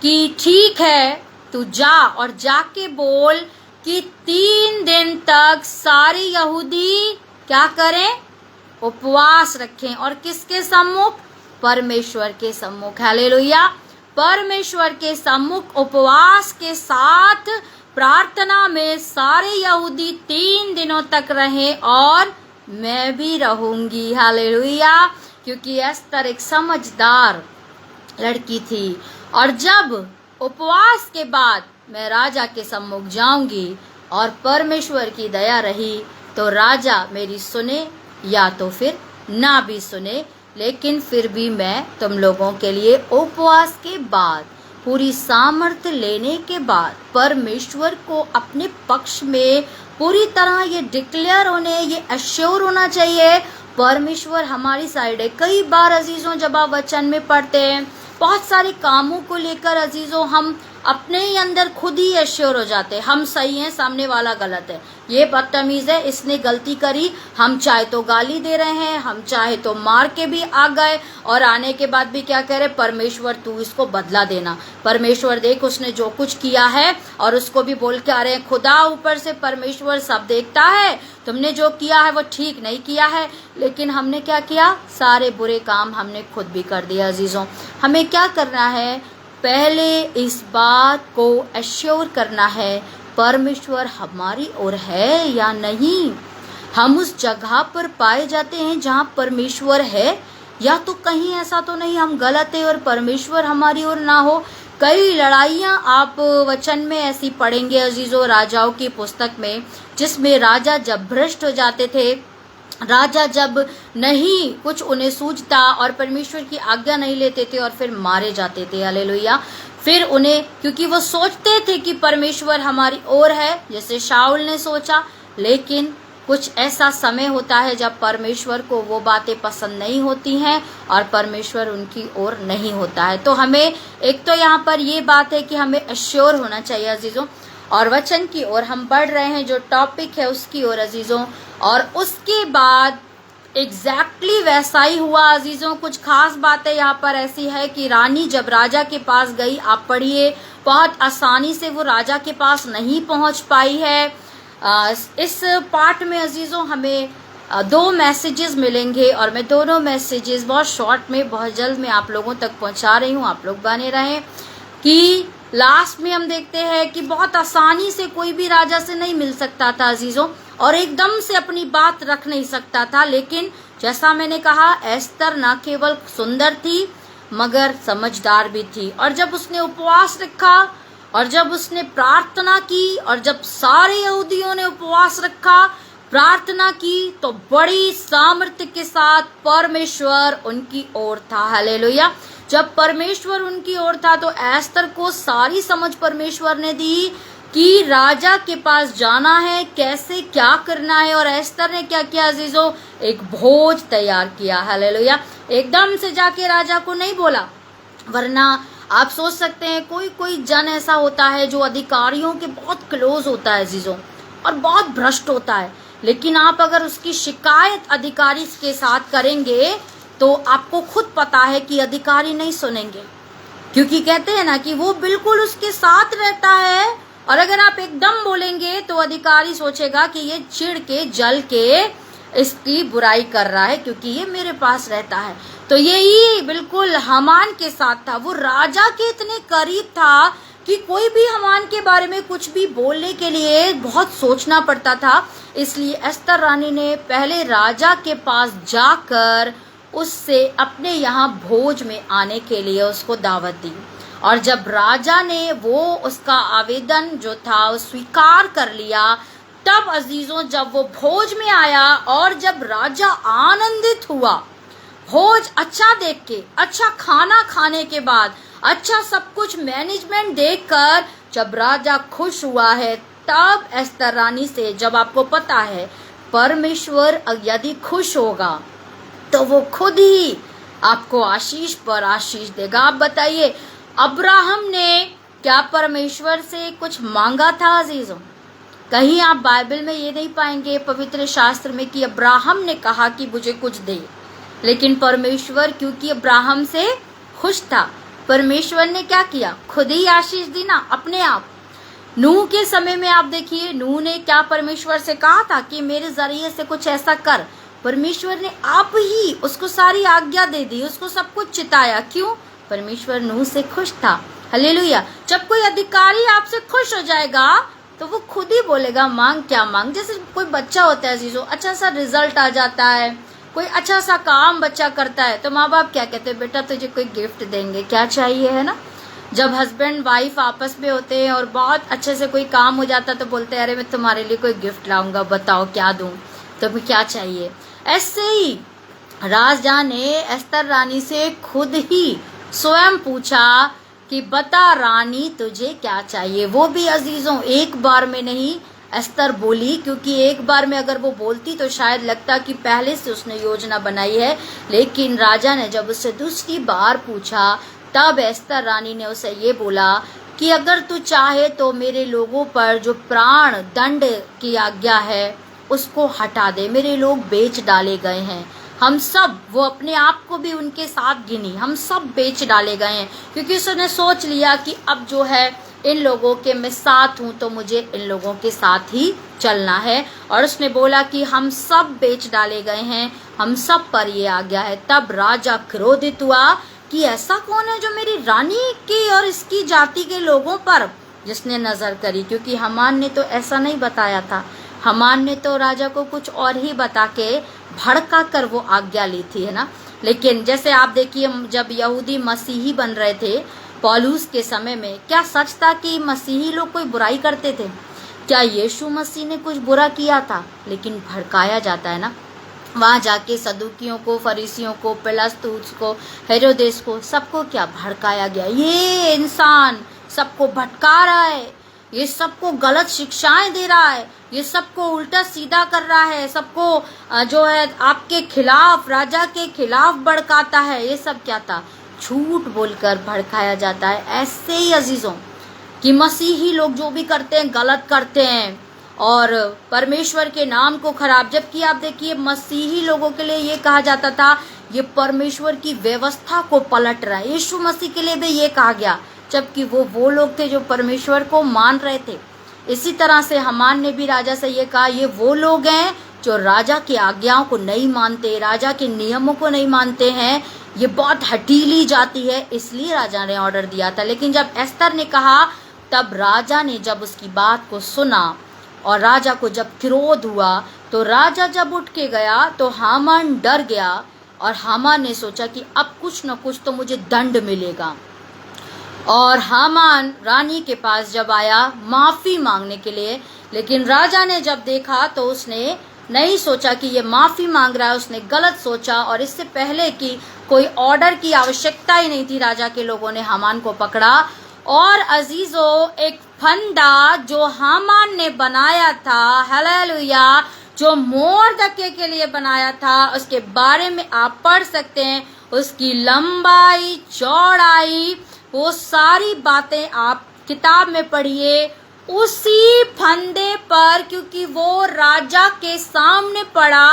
कि ठीक है तू जा और जाके बोल कि 3 दिन तक सारे यहूदी क्या करें, उपवास रखें। और किसके सम्मुख? परमेश्वर के सम्मुख। हालेलुया। परमेश्वर के सम्मुख उपवास के साथ प्रार्थना में सारे यहूदी 3 दिनों तक रहें और मैं भी रहूंगी। हालेलुया। क्योंकि एस्तर एक समझदार लड़की थी। और जब उपवास के बाद मैं राजा के सम्मुख जाऊंगी और परमेश्वर की दया रही तो राजा मेरी सुने या तो फिर ना भी सुने, लेकिन फिर भी मैं तुम लोगों के लिए उपवास के बाद, पूरी सामर्थ्य लेने के बाद, परमेश्वर को अपने पक्ष में पूरी तरह ये डिक्लेयर होने, ये अश्योर होना चाहिए परमेश्वर हमारी साइड है। कई बार अजीजों जब आप वचन में पढ़ते हैं, बहुत सारे कामों को लेकर अजीजों हम अपने ही अंदर खुद ही एश्योर हो जाते हैं, हम सही हैं, सामने वाला गलत है, ये बदतमीज है, इसने गलती करी। हम चाहे तो गाली दे रहे हैं, हम चाहे तो मार के भी आ गए, और आने के बाद भी क्या कह रहे, परमेश्वर तू इसको बदला देना, परमेश्वर देख उसने जो कुछ किया है। और उसको भी बोल के आ रहे हैं, खुदा ऊपर से परमेश्वर सब देखता है, तुमने जो किया है वो ठीक नहीं किया है। लेकिन हमने क्या किया, सारे बुरे काम हमने खुद भी कर दिया। अजीजों हमें क्या करना है, पहले इस बात को एश्योर करना है परमेश्वर हमारी ओर है या नहीं। हम उस जगह पर पाए जाते हैं जहाँ परमेश्वर है, या तो कहीं ऐसा तो नहीं हम गलत है और परमेश्वर हमारी ओर ना हो। कई लड़ाइयाँ आप वचन में ऐसी पढ़ेंगे अजीजों, राजाओं की पुस्तक में, जिसमें राजा जब भ्रष्ट हो जाते थे, राजा जब नहीं कुछ उन्हें सूझता और परमेश्वर की आज्ञा नहीं लेते थे और फिर मारे जाते थे। हालेलुया। फिर उन्हें, क्योंकि वो सोचते थे कि परमेश्वर हमारी ओर है, जैसे शाऊल ने सोचा, लेकिन कुछ ऐसा समय होता है जब परमेश्वर को वो बातें पसंद नहीं होती हैं और परमेश्वर उनकी ओर नहीं होता है। तो हमें एक तो यहाँ पर ये बात है कि हमें अश्योर होना चाहिए अजीजों। और वचन की ओर हम बढ़ रहे हैं, जो टॉपिक है उसकी ओर अजीजों। और उसके बाद एग्जैक्टली वैसा ही हुआ अजीजों। कुछ खास बातें यहाँ पर ऐसी है कि रानी जब राजा के पास गई, आप पढ़िए, बहुत आसानी से वो राजा के पास नहीं पहुँच पाई है। इस पार्ट में अजीजों हमें 2 मैसेजेस मिलेंगे और मैं दोनों मैसेजेस बहुत शॉर्ट में, बहुत जल्द में आप लोगों तक पहुँचा रही हूँ। आप लोग बने रहें। कि लास्ट में हम देखते हैं कि बहुत आसानी से कोई भी राजा से नहीं मिल सकता था अजीजों, और एकदम से अपनी बात रख नहीं सकता था। लेकिन जैसा मैंने कहा, एस्तर न केवल सुंदर थी मगर समझदार भी थी। और जब उसने उपवास रखा और जब उसने प्रार्थना की और जब सारे यहूदियों ने उपवास रखा, प्रार्थना की, तो बड़ी सामर्थ्य के साथ परमेश्वर उनकी ओर था। हालेलुया। जब परमेश्वर उनकी ओर था तो एस्तर को सारी समझ परमेश्वर ने दी कि राजा के पास जाना है, कैसे क्या करना है। और एस्तर ने क्या किया अजीजों, एक भोज तैयार किया। हालेलुया। एकदम से जाके राजा को नहीं बोला, वरना आप सोच सकते हैं कोई कोई जन ऐसा होता है जो अधिकारियों के बहुत क्लोज होता है अजीजों, और बहुत भ्रष्ट होता है। लेकिन आप अगर उसकी शिकायत अधिकारी के साथ करेंगे तो आपको खुद पता है कि अधिकारी नहीं सुनेंगे, क्योंकि कहते हैं ना कि वो बिल्कुल उसके साथ रहता है। और अगर आप एकदम बोलेंगे तो अधिकारी सोचेगा कि ये चिढ़ के जल के इसकी बुराई कर रहा है, क्योंकि ये मेरे पास रहता है। तो यही बिल्कुल हामान के साथ था। वो राजा के इतने करीब था कि कोई भी हामान के बारे में कुछ भी बोलने के लिए बहुत सोचना पड़ता था। इसलिए एस्तर रानी ने पहले राजा के पास जाकर उससे अपने यहाँ भोज में आने के लिए उसको दावत दी। और जब राजा ने वो उसका आवेदन जो था वो स्वीकार कर लिया, तब अजीजों जब वो भोज में आया और जब राजा आनंदित हुआ, भोज अच्छा देख के, अच्छा खाना खाने के बाद, अच्छा सब कुछ मैनेजमेंट देखकर जब राजा खुश हुआ है, तब एस्तर रानी से, जब आपको पता है परमेश्वर यदि खुश होगा तो वो खुद ही आपको आशीष पर आशीष देगा। आप बताइए, अब्राहम ने क्या परमेश्वर से कुछ मांगा था अजीजों? कहीं आप बाइबल में ये नहीं पाएंगे पवित्र शास्त्र में कि अब्राहम ने कहा कि मुझे कुछ दे, लेकिन परमेश्वर क्योंकि अब्राहम से खुश था, परमेश्वर ने क्या किया, खुद ही आशीष दी ना अपने आप। नूह के समय में आप देखिए, नूह ने क्या परमेश्वर से कहा था कि मेरे जरिए से कुछ ऐसा कर, परमेश्वर ने आप ही उसको सारी आज्ञा दे दी, उसको सब कुछ चिताया। क्यों? परमेश्वर नूह से खुश था। हालेलुया। जब कोई अधिकारी आपसे खुश हो जाएगा तो वो खुद ही बोलेगा मांग क्या मांग। जैसे कोई बच्चा होता है जीजो, अच्छा सा रिजल्ट आ जाता है, कोई अच्छा सा काम बच्चा करता है तो माँ बाप क्या कहते हैं, बेटा तुझे कोई गिफ्ट देंगे, क्या चाहिए, है ना। जब हस्बैंड वाइफ आपस में होते हैं और बहुत अच्छे से कोई काम हो जाता है तो बोलते हैं अरे मैं तुम्हारे लिए कोई गिफ्ट लाऊंगा, बताओ क्या दूं, तुम्हें क्या चाहिए। ऐसे ही राजा ने एस्तर रानी से खुद ही स्वयं पूछा कि बता रानी तुझे क्या चाहिए। वो भी अजीजों एक बार में नहीं एस्तर बोली, क्योंकि एक बार में अगर वो बोलती तो शायद लगता कि पहले से उसने योजना बनाई है, लेकिन राजा ने जब उससे दूसरी बार पूछा तब एस्तर रानी ने उसे ये बोला कि अगर तू चाहे तो मेरे लोगों पर जो प्राण दंड की आज्ञा है उसको हटा दे, मेरे लोग बेच डाले गए हैं, हम सब, वो अपने आप को भी उनके साथ गिनी, हम सब बेच डाले गए हैं, क्योंकि उसने सोच लिया कि अब जो है इन लोगों के मैं साथ हूँ तो मुझे इन लोगों के साथ ही चलना है। और उसने बोला कि हम सब बेच डाले गए हैं, हम सब पर ये आ गया है। तब राजा क्रोधित हुआ कि ऐसा कौन है जो मेरी रानी की और इसकी जाति के लोगों पर जिसने नजर करी, क्योंकि हमान ने तो ऐसा नहीं बताया था, हमान ने तो राजा को कुछ और ही बता के भड़का कर वो आज्ञा ली थी, है ना। लेकिन जैसे आप देखिए जब यहूदी मसीही बन रहे थे पौलुस के समय में, क्या सच था कि मसीही लोग कोई बुराई करते थे? क्या यीशु मसीह ने कुछ बुरा किया था? लेकिन भड़काया जाता है ना, वहाँ जाके सदुकियों को, फरीसियों को, पिलातुस को, हेरोदेस को, सबको क्या भड़काया गया, ये इंसान सबको भटका रहा है, ये सबको गलत शिक्षाएं दे रहा है, ये सबको उल्टा सीधा कर रहा है, सबको जो है आपके खिलाफ, राजा के खिलाफ भड़काता है। ये सब क्या था? झूठ बोलकर भड़काया जाता है। ऐसे ही अजीजों कि मसीही लोग जो भी करते हैं गलत करते हैं और परमेश्वर के नाम को खराब, जबकि आप देखिए मसीही लोगों के लिए ये कहा जाता था ये परमेश्वर की व्यवस्था को पलट रहा है। यीशु मसीह के लिए भी ये कहा गया, जबकि वो लोग थे जो परमेश्वर को मान रहे थे। इसी तरह से हमान ने भी राजा से ये कहा ये वो लोग हैं जो राजा की आज्ञाओं को नहीं मानते, राजा के नियमों को नहीं मानते हैं, ये बहुत हठीली जाति है, इसलिए राजा ने ऑर्डर दिया था। लेकिन जब एस्तर ने कहा तब राजा ने जब उसकी बात को सुना और राजा को जब क्रोध हुआ तो राजा जब उठ के गया तो हामान डर गया और हामान ने सोचा कि अब कुछ न कुछ तो मुझे दंड मिलेगा। और हामान रानी के पास जब आया माफी मांगने के लिए, लेकिन राजा ने जब देखा तो उसने नहीं सोचा कि ये माफी मांग रहा है, उसने गलत सोचा। और इससे पहले कि कोई ऑर्डर की आवश्यकता ही नहीं थी, राजा के लोगों ने हामान को पकड़ा और अजीजों एक फंदा जो हामान ने बनाया था, हालेलुया, जो मोर्दके के लिए बनाया था, उसके बारे में आप पढ़ सकते हैं। उसकी लंबाई, चौड़ाई, वो सारी बातें आप किताब में पढ़िए। उसी फंदे पर, क्योंकि वो राजा के सामने पड़ा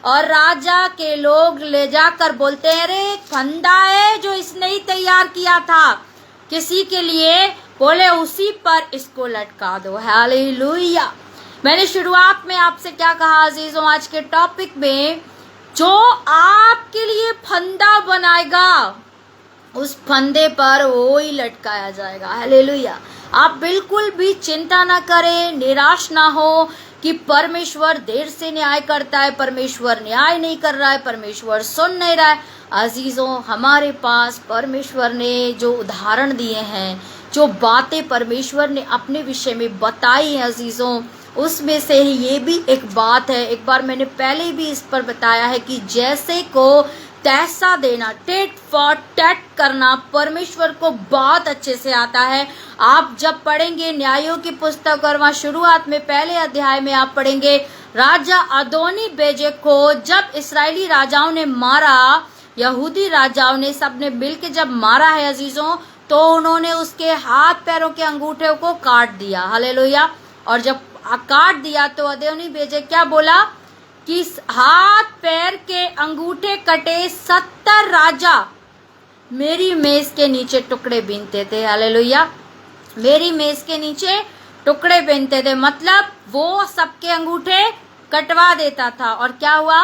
और राजा के लोग ले जाकर बोलते हैं अरे फंदा है जो इसने ही तैयार किया था किसी के लिए, बोले उसी पर इसको लटका दो। हालेलुया। मैंने शुरुआत में आपसे क्या कहा अजीजों, आज के टॉपिक में जो आपके लिए फंदा बनाएगा उस फंदे पर वो ही लटकाया जाएगा। हालेलुया। आप बिल्कुल भी चिंता ना करें, निराश ना हो कि परमेश्वर देर से न्याय करता है, परमेश्वर न्याय नहीं कर रहा है, परमेश्वर सुन नहीं रहा है। अजीजों हमारे पास परमेश्वर ने जो उदाहरण दिए हैं, जो बातें परमेश्वर ने अपने विषय में बताई हैं अजीजों, उसमें से ही ये भी एक बात है। एक बार मैंने पहले भी इस पर बताया है कि जैसे को तैसा देना, टेट फॉर टैट करना परमेश्वर को बहुत अच्छे से आता है। आप जब पढ़ेंगे न्यायों की पुस्तक और वहाँ शुरुआत में पहले अध्याय में आप पढ़ेंगे राजा अदोनी बेजेक को जब इस्राएली राजाओं ने मारा, यहूदी राजाओं ने सबने मिलकर जब मारा है अजीजों, तो उन्होंने उसके हाथ पैरों के अंगूठे को काट दिया। हालेलुया। और जब काट दिया तो अदोनी बेजेक क्या बोला कि हाथ पैर के अंगूठे कटे 70 राजा मेरी मेज के नीचे टुकड़े बीनते थे। हालेलुया। मेरी मेज के नीचे टुकड़े बीनते थे, मतलब वो सबके अंगूठे कटवा देता था। और क्या हुआ?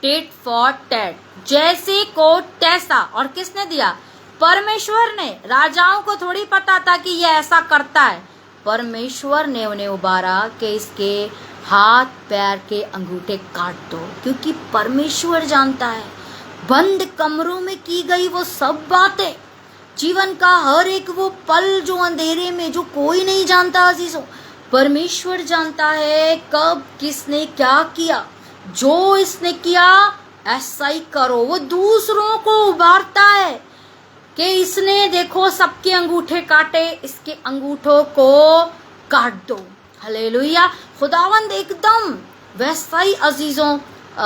टेट फॉर टेट, जैसे को तैसा। और किसने दिया? परमेश्वर ने। राजाओं को थोड़ी पता था कि ये ऐसा करता है, परमेश्वर ने उन्हें उबारा कि इसके हाथ पैर के अंगूठे काट दो, क्योंकि परमेश्वर जानता है बंद कमरों में की गई वो सब बातें, जीवन का हर एक वो पल जो अंधेरे में जो कोई नहीं जानता अजीजों, परमेश्वर जानता है कब किसने क्या किया। जो इसने किया ऐसा ही करो। वो दूसरों को उबारता है कि इसने देखो सबके अंगूठे काटे, इसके अंगूठों को काट दो। हालेलुया। खुदावंद एकदम वैसा ही अजीजों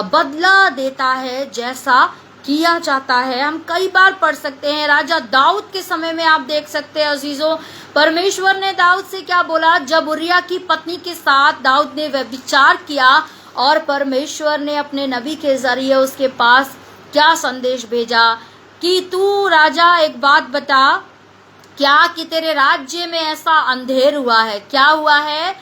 बदला देता है जैसा किया जाता है। हम कई बार पढ़ सकते हैं, राजा दाऊद के समय में आप देख सकते हैं अजीजों, परमेश्वर ने दाऊद से क्या बोला? जब उरिया की पत्नी के साथ दाऊद ने व्यभिचार किया और परमेश्वर ने अपने नबी के जरिए उसके पास क्या संदेश भेजा कि तू राजा एक बात बता, क्या कि तेरे राज्य में ऐसा अंधेर हुआ है? क्या हुआ है?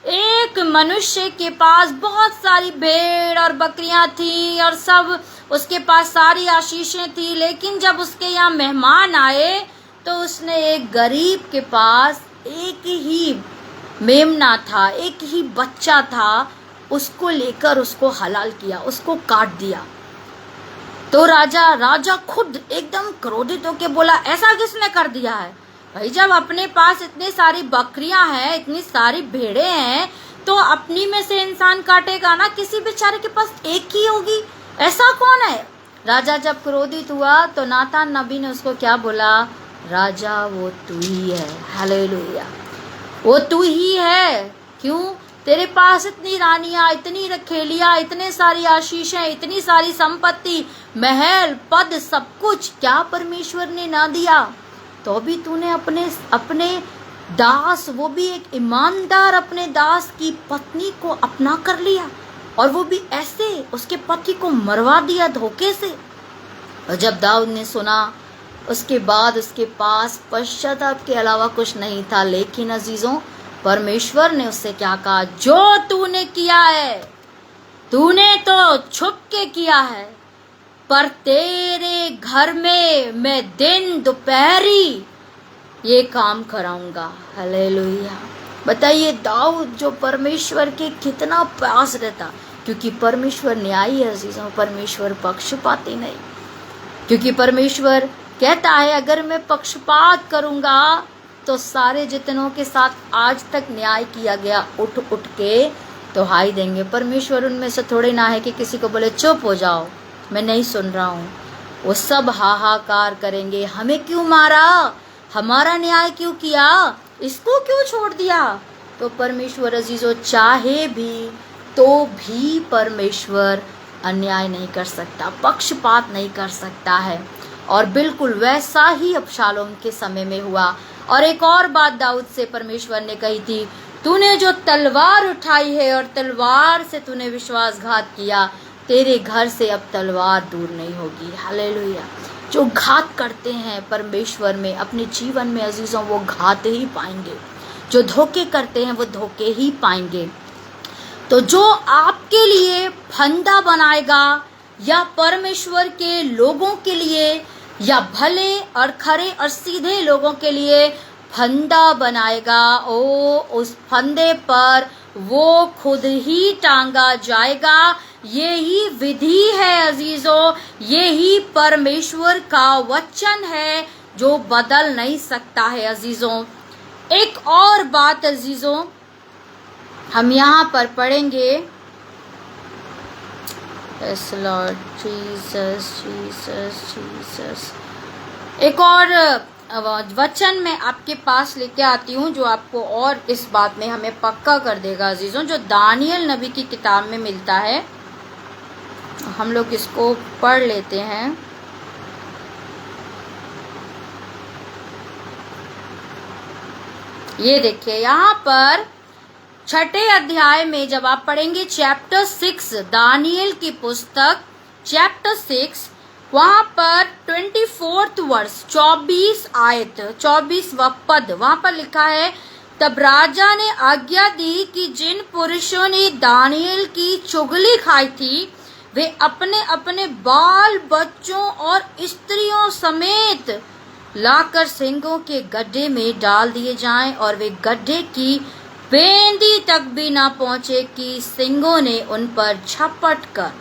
एक मनुष्य के पास बहुत सारी भेड़ और बकरियां थी और सब उसके पास सारी आशीषें थी, लेकिन जब उसके यहाँ मेहमान आए तो उसने एक गरीब के पास एक ही मेमना था, एक ही बच्चा था, उसको लेकर उसको हलाल किया, उसको काट दिया। तो राजा खुद एकदम क्रोधित होकर बोला, ऐसा किसने कर दिया है? भाई जब अपने पास इतनी सारी बकरियां हैं, इतनी सारी भेड़े हैं, तो अपनी में से इंसान काटेगा ना, किसी बेचारे के पास एक ही होगी, ऐसा कौन है? राजा जब क्रोधित हुआ तो नातान नबी ने उसको क्या बोला? राजा वो तू ही है। हालेलुया। वो तू ही है। क्यों? तेरे पास इतनी रानियां, इतनी रखेलियां, इतने सारी आशीषें, इतनी सारी संपत्ति, महल, पद, सब कुछ क्या परमेश्वर ने ना दिया? तो भी तूने अपने दास, वो भी एक ईमानदार अपने दास की पत्नी को अपना कर लिया, और वो भी ऐसे उसके पति को मरवा दिया धोखे से। और जब दाऊद ने सुना, उसके बाद उसके पास पश्चाताप के अलावा कुछ नहीं था। लेकिन अजीजों, परमेश्वर ने उससे क्या कहा? जो तूने किया है, तूने तो छुप के किया है, पर तेरे घर में मैं दिन दोपहरी ये काम कराऊंगा। हालेलुया। बताइए दाऊद जो परमेश्वर के कितना पास रहता, क्योंकि परमेश्वर न्यायी है अजीजों, परमेश्वर पक्षपाती नहीं। क्योंकि परमेश्वर कहता है अगर मैं पक्षपात करूंगा तो सारे जितनों के साथ आज तक न्याय किया गया उठ के तो हाई देंगे। परमेश्वर उनमें से थोड़े ना है कि किसी को बोले चुप हो जाओ, मैं नहीं सुन रहा हूँ। वो सब हाहाकार करेंगे, हमें क्यों मारा, हमारा न्याय क्यों किया, इसको क्यों छोड़ दिया। तो परमेश्वर अजीजों चाहे भी तो भी परमेश्वर अन्याय नहीं कर सकता, पक्षपात नहीं कर सकता है। और बिल्कुल वैसा ही अबशालोम के समय में हुआ। और एक और बात दाऊद से परमेश्वर ने कही थी, तूने जो तलवार उठाई है और तलवार से तूने विश्वासघात किया, तेरे घर से अब तलवार दूर नहीं होगी। हालेलुया। जो घात करते हैं परमेश्वर में अपने जीवन में अजीजों, वो घात ही पाएंगे। जो धोखे करते हैं वो धोखे ही पाएंगे। तो जो आपके लिए फंदा बनाएगा या परमेश्वर के लोगों के लिए या भले और खरे और सीधे लोगों के लिए फंदा बनाएगा, उस फंदे पर वो खुद ही टांगा जाएगा। यही विधि है अजीजों, यही परमेश्वर का वचन है जो बदल नहीं सकता है अजीजों। एक और बात अजीजों हम यहाँ पर पढ़ेंगे, yes Lord Jesus Jesus Jesus. एक और वचन मैं आपके पास लेके आती हूँ जो आपको और इस बात में हमें पक्का कर देगा अजीजों, जो दानियल नबी की किताब में मिलता है। हम लोग इसको पढ़ लेते हैं। ये देखिए यहाँ पर छठे अध्याय में जब आप पढ़ेंगे चैप्टर 6 दानियल की पुस्तक चैप्टर 6, वहां पर 24th वर्ष 24 आयत 24 पद वहां पर लिखा है, तब राजा ने आज्ञा दी कि जिन पुरुषों ने दानियल की चुगली खाई थी वे अपने अपने बाल बच्चों और स्त्रियों समेत लाकर सिंहों के गड्ढे में डाल दिए जाएं, और वे गड्ढे की बेंदी तक भी ना पहुंचे कि सिंहों ने उन पर झपट कर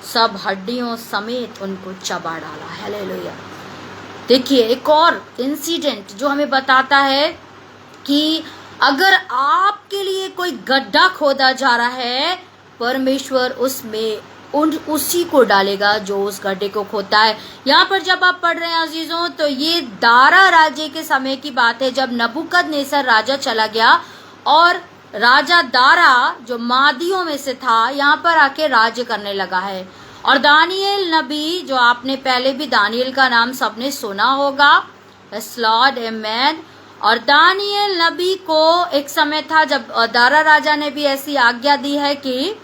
सब हड्डियों समेत उनको चबा डाला। हालेलुया। देखिए एक और इंसिडेंट जो हमें बताता है कि अगर आपके लिए कोई गड्ढा खोदा जा रहा है, परमेश्वर उसमें उसी को डालेगा जो उस गड्ढे को खोता है। यहाँ पर जब आप पढ़ रहे हैं अजीजों, तो ये दारा राज्य के समय की बात है, जब नबूकदनेस्सर राजा चला गया और राजा दारा जो मादियों में से था यहाँ पर आके राज्य करने लगा है। और दानियल नबी, जो आपने पहले भी दानियल का नाम सबने सुना होगा, लॉर्ड आमेन। और दानियल नबी को एक समय था जब दारा राजा ने भी ऐसी आज्ञा दी है कि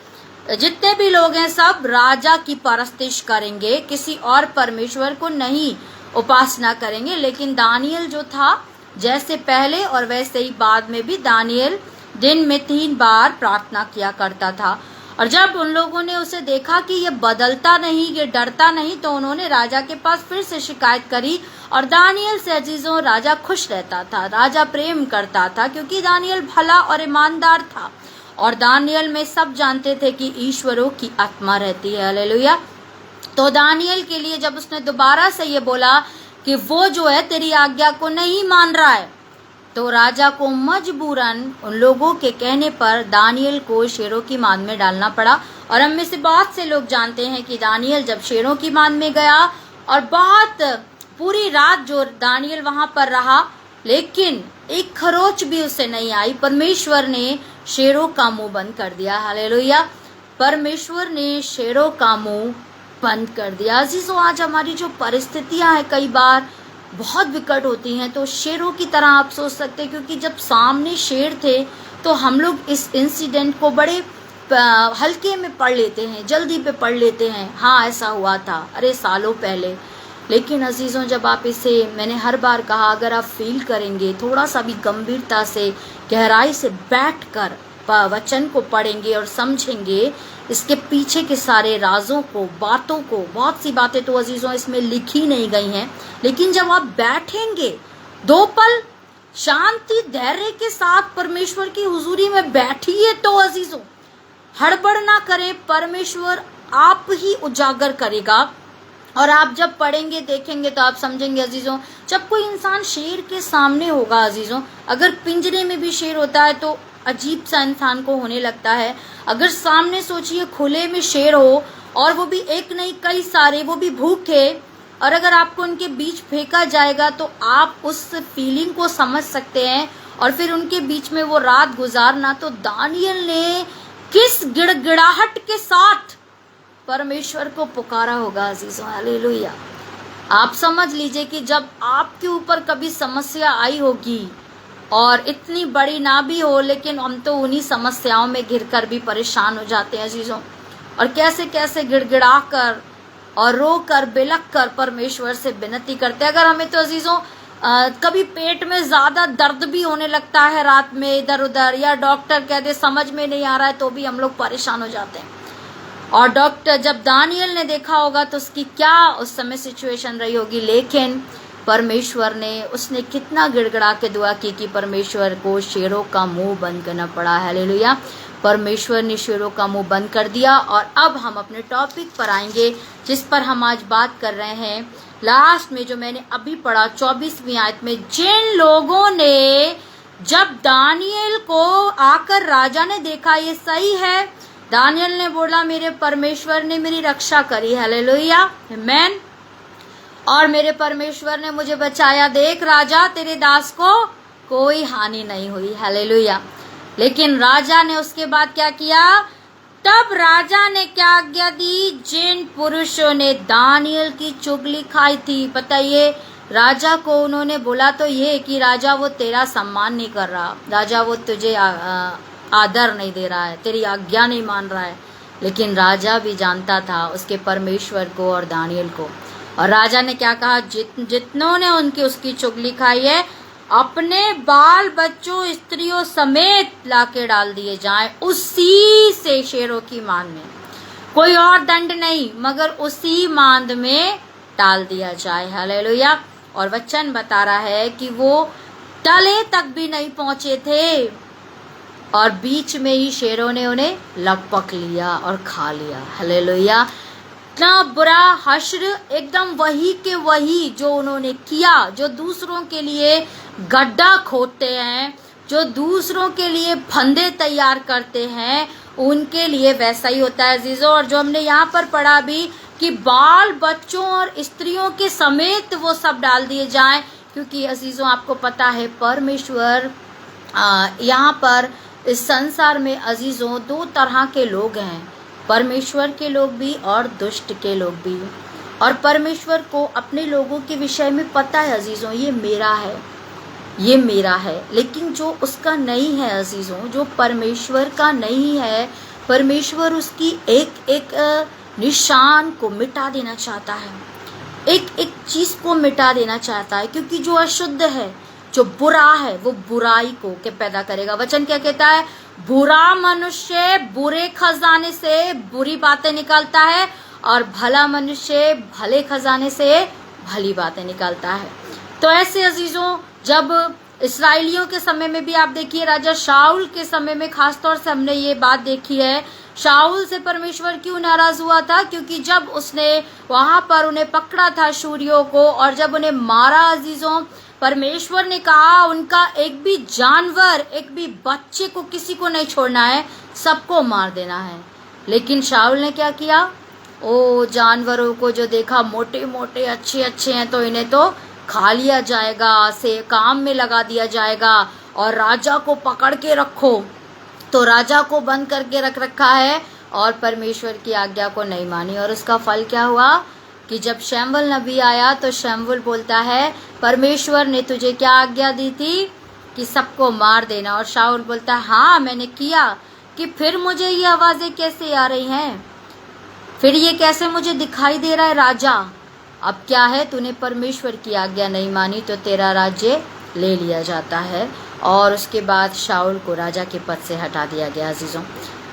जितने भी लोग हैं सब राजा की परस्तिश करेंगे, किसी और परमेश्वर को नहीं उपासना करेंगे। लेकिन दानियल जो था, जैसे पहले और वैसे ही बाद में भी दानियल दिन में 3 बार प्रार्थना किया करता था। और जब उन लोगों ने उसे देखा कि ये बदलता नहीं, ये डरता नहीं, तो उन्होंने राजा के पास फिर से शिकायत करी। और दानियल से अजीजों राजा खुश रहता था, राजा प्रेम करता था, क्योंकि दानियल भला और ईमानदार था। और दानियल में सब जानते थे कि ईश्वरों की आत्मा रहती है। हालेलुया। तो दानियल के लिए जब उसने दोबारा से ये बोला कि वो जो है तेरी आज्ञा को नहीं मान रहा है, तो राजा को मजबूरन उन लोगों के कहने पर दानियल को शेरों की मान में डालना पड़ा। और हम में से बहुत से लोग जानते हैं कि दानियल जब शेरों की मान में गया और बहुत पूरी रात जो दानियल वहां पर रहा, लेकिन एक खरोच भी उसे नहीं आई। परमेश्वर ने शेरों का मुंह बंद कर दिया। हालेलुया। परमेश्वर ने शेरों का मुंह बंद कर दिया। अजीजों, आज हमारी जो परिस्थितियां हैं कई बार बहुत विकट होती हैं, तो शेरों की तरह आप सोच सकते हैं, क्योंकि जब सामने शेर थे तो हम लोग इस इंसिडेंट को बड़े हल्के में पढ़ लेते हैं, जल्दी पे पढ़ लेते हैं, हाँ ऐसा हुआ था, अरे सालों पहले। लेकिन अजीज़ों, जब आप इसे, मैंने हर बार कहा, अगर आप फील करेंगे, थोड़ा सा भी गंभीरता से गहराई से बैठ कर वचन को पढ़ेंगे और समझेंगे इसके पीछे के सारे राजों को, बातों को, बहुत सी बातें तो अजीज़ों इसमें लिखी नहीं गई हैं, लेकिन जब आप बैठेंगे 2 पल शांति धैर्य के साथ परमेश्वर की हुजूरी में बैठिए, तो अजीज़ों हड़बड़ ना करें, परमेश्वर आप ही उजागर करेगा। और आप जब पढ़ेंगे देखेंगे तो आप समझेंगे अजीज़ों, जब कोई इंसान शेर के सामने होगा अजीज़ों, अगर पिंजरे में भी शेर होता है तो अजीब सा इंसान को होने लगता है। अगर सामने सोचिए खुले में शेर हो, और वो भी एक नहीं कई सारे, वो भी भूखे, और अगर आपको उनके बीच फेंका जाएगा तो आप उस फीलिंग को समझ सकते हैं। और फिर उनके बीच में वो रात गुजारना, तो दानियल ने किस गिड़गिड़ाहट के साथ परमेश्वर को पुकारा होगा अजीजों। हालेलुया। आप समझ लीजिए कि जब आपके ऊपर कभी समस्या आई होगी, और इतनी बड़ी ना भी हो, लेकिन हम तो उन्हीं समस्याओं में घिरकर भी परेशान हो जाते हैं अजीजों, और कैसे कैसे गिड़गिड़ा कर और रो कर बिलख कर परमेश्वर से विनती करते हैं। अगर हमें तो अजीजों कभी पेट में ज्यादा दर्द भी होने लगता है रात में इधर उधर, या डॉक्टर कहते समझ में नहीं आ रहा है, तो भी हम लोग परेशान हो जाते हैं। और डॉक्टर, जब दानियल ने देखा होगा तो उसकी क्या उस समय सिचुएशन रही होगी, लेकिन परमेश्वर ने, उसने कितना गिड़गिड़ा के दुआ की कि परमेश्वर को शेरों का मुंह बंद करना पड़ा। हालेलुया। परमेश्वर ने शेरों का मुंह बंद कर दिया। और अब हम अपने टॉपिक पर आएंगे जिस पर हम आज बात कर रहे हैं। लास्ट में जो मैंने अभी पढ़ा 24वीं आयत में, जिन लोगों ने, जब दानियल को आकर राजा ने देखा ये सही है, दानियल ने बोला मेरे परमेश्वर ने मेरी रक्षा करी। हालेलुया, आमीन। और मेरे परमेश्वर ने मुझे बचाया, देख राजा तेरे दास को कोई हानि नहीं हुई। हालेलुया। लेकिन राजा ने उसके बाद क्या किया? तब राजा ने क्या आज्ञा दी? जिन पुरुषों ने दानियल की चुगली खाई थी, बताइए, राजा को उन्होंने बोला तो ये कि राजा वो तेरा सम्मान नहीं कर रहा, राजा वो तुझे आदर नहीं दे रहा है, तेरी आज्ञा नहीं मान रहा है। लेकिन राजा भी जानता था उसके परमेश्वर को और दानियल को। और राजा ने क्या कहा, जितनों ने उनकी उसकी चुगली खाई है अपने बाल बच्चों स्त्रियों समेत लाके डाल दिए जाएं उसी से शेरों की मांद में। कोई और दंड नहीं मगर उसी मांद में डाल दिया जाए। हालेलुया। और वचन बता रहा है कि वो तले तक भी नहीं पहुंचे थे और बीच में ही शेरों ने उन्हें लपक लिया और खा लिया। हालेलुया। इतना बुरा हश्र, एकदम वही के वही जो उन्होंने किया, जो दूसरों के लिए गड्ढा खोदते हैं, जो दूसरों के लिए फंदे तैयार करते हैं, उनके लिए वैसा ही होता है अजीजों। और जो हमने यहाँ पर पढ़ा भी कि बाल बच्चों और स्त्रियों के समेत वो सब डाल दिए जाएं, क्योंकि अजीजों आपको पता है परमेश्वर यहाँ पर इस संसार में अजीजों दो तरह के लोग हैं, परमेश्वर के लोग भी और दुष्ट के लोग भी। और परमेश्वर को अपने लोगों के विषय में पता है अजीजों, ये मेरा है, ये मेरा है। लेकिन जो उसका नहीं है अजीजों, जो परमेश्वर का नहीं है, परमेश्वर उसकी एक एक निशान को मिटा देना चाहता है, एक एक चीज को मिटा देना चाहता है। क्योंकि जो अशुद्ध है, जो बुरा है, वो बुराई को क्या पैदा करेगा। वचन क्या कहता है, बुरा मनुष्य बुरे खजाने से बुरी बातें निकालता है और भला मनुष्य भले खजाने से भली बातें निकालता है। तो ऐसे अजीजों, जब इसराइलियों के समय में भी आप देखिए, राजा शाऊल के समय में खासतौर से हमने ये बात देखी है, शाऊल से परमेश्वर क्यों नाराज हुआ था, क्योंकि जब उसने वहां पर उन्हें पकड़ा था शूरियों को, और जब उन्हें मारा अजीजों, परमेश्वर ने कहा उनका एक भी जानवर, एक भी बच्चे को, किसी को नहीं छोड़ना है, सबको मार देना है। लेकिन शाऊल ने क्या किया, ओ जानवरों को जो देखा मोटे मोटे अच्छे अच्छे हैं तो इन्हें तो खा लिया जाएगा, से काम में लगा दिया जाएगा और राजा को पकड़ के रखो। तो राजा को बंद करके रख रखा है और परमेश्वर की आज्ञा को नहीं मानी। और उसका फल क्या हुआ कि जब शमूएल नबी आया तो शमूएल बोलता है, परमेश्वर ने तुझे क्या आज्ञा दी थी कि सबको मार देना। और शाऊल बोलता है, हाँ मैंने किया, कि फिर मुझे ये आवाजें कैसे आ रही हैं, फिर ये कैसे मुझे दिखाई दे रहा है राजा। अब क्या है, तूने परमेश्वर की आज्ञा नहीं मानी तो तेरा राज्य ले लिया जाता है। और उसके बाद शाऊल को राजा के पद से हटा दिया गया अजीजों,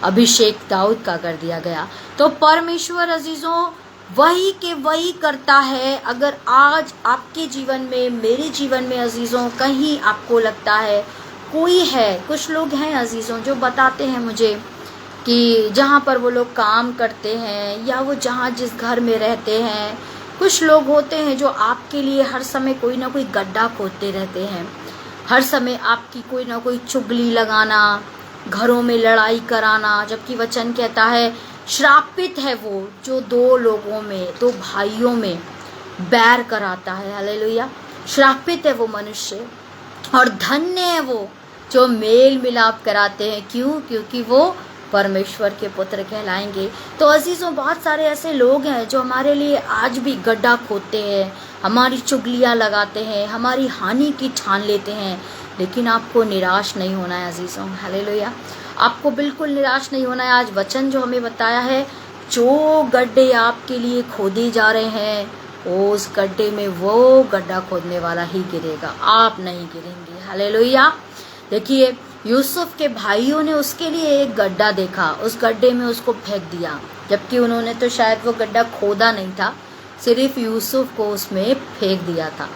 अभिषेक दाऊद का कर दिया गया। तो परमेश्वर अजीजों वही के वही करता है। अगर आज आपके जीवन में, मेरे जीवन में अजीजों, कहीं आपको लगता है कोई है, कुछ लोग हैं अजीजों जो बताते हैं मुझे कि जहाँ पर वो लोग काम करते हैं या वो जहाँ जिस घर में रहते हैं, कुछ लोग होते हैं जो आपके लिए हर समय कोई ना कोई गड्ढा खोदते रहते हैं, हर समय आपकी कोई ना कोई चुगली लगाना, घरों में लड़ाई कराना। जबकि वचन कहता है श्रापित है वो जो दो लोगों में, दो भाइयों में बैर कराता है। हालेलुया। श्रापित है वो मनुष्य और धन्य है वो जो मेल मिलाप कराते हैं। क्यों? क्योंकि वो परमेश्वर के पुत्र कहलाएंगे। तो अजीजों, बहुत सारे ऐसे लोग हैं जो हमारे लिए आज भी गड्ढा खोदते हैं, हमारी चुगलियाँ लगाते हैं, हमारी हानि की ठान लेते हैं। लेकिन आपको निराश नहीं होना है अजीजों। हालेलुया। आपको बिल्कुल निराश नहीं होना है। आज वचन जो हमें बताया है, जो गड्ढे आपके लिए खोदे जा रहे हैं उस गड्ढे में वो गड्ढा खोदने वाला ही गिरेगा, आप नहीं गिरेंगे। हालेलुया। देखिए, यूसुफ के भाइयों ने उसके लिए एक गड्ढा देखा, उस गड्ढे में उसको फेंक दिया, जबकि उन्होंने तो शायद वो गड्ढा खोदा नहीं था, सिर्फ यूसुफ को उसमें फेंक दिया था।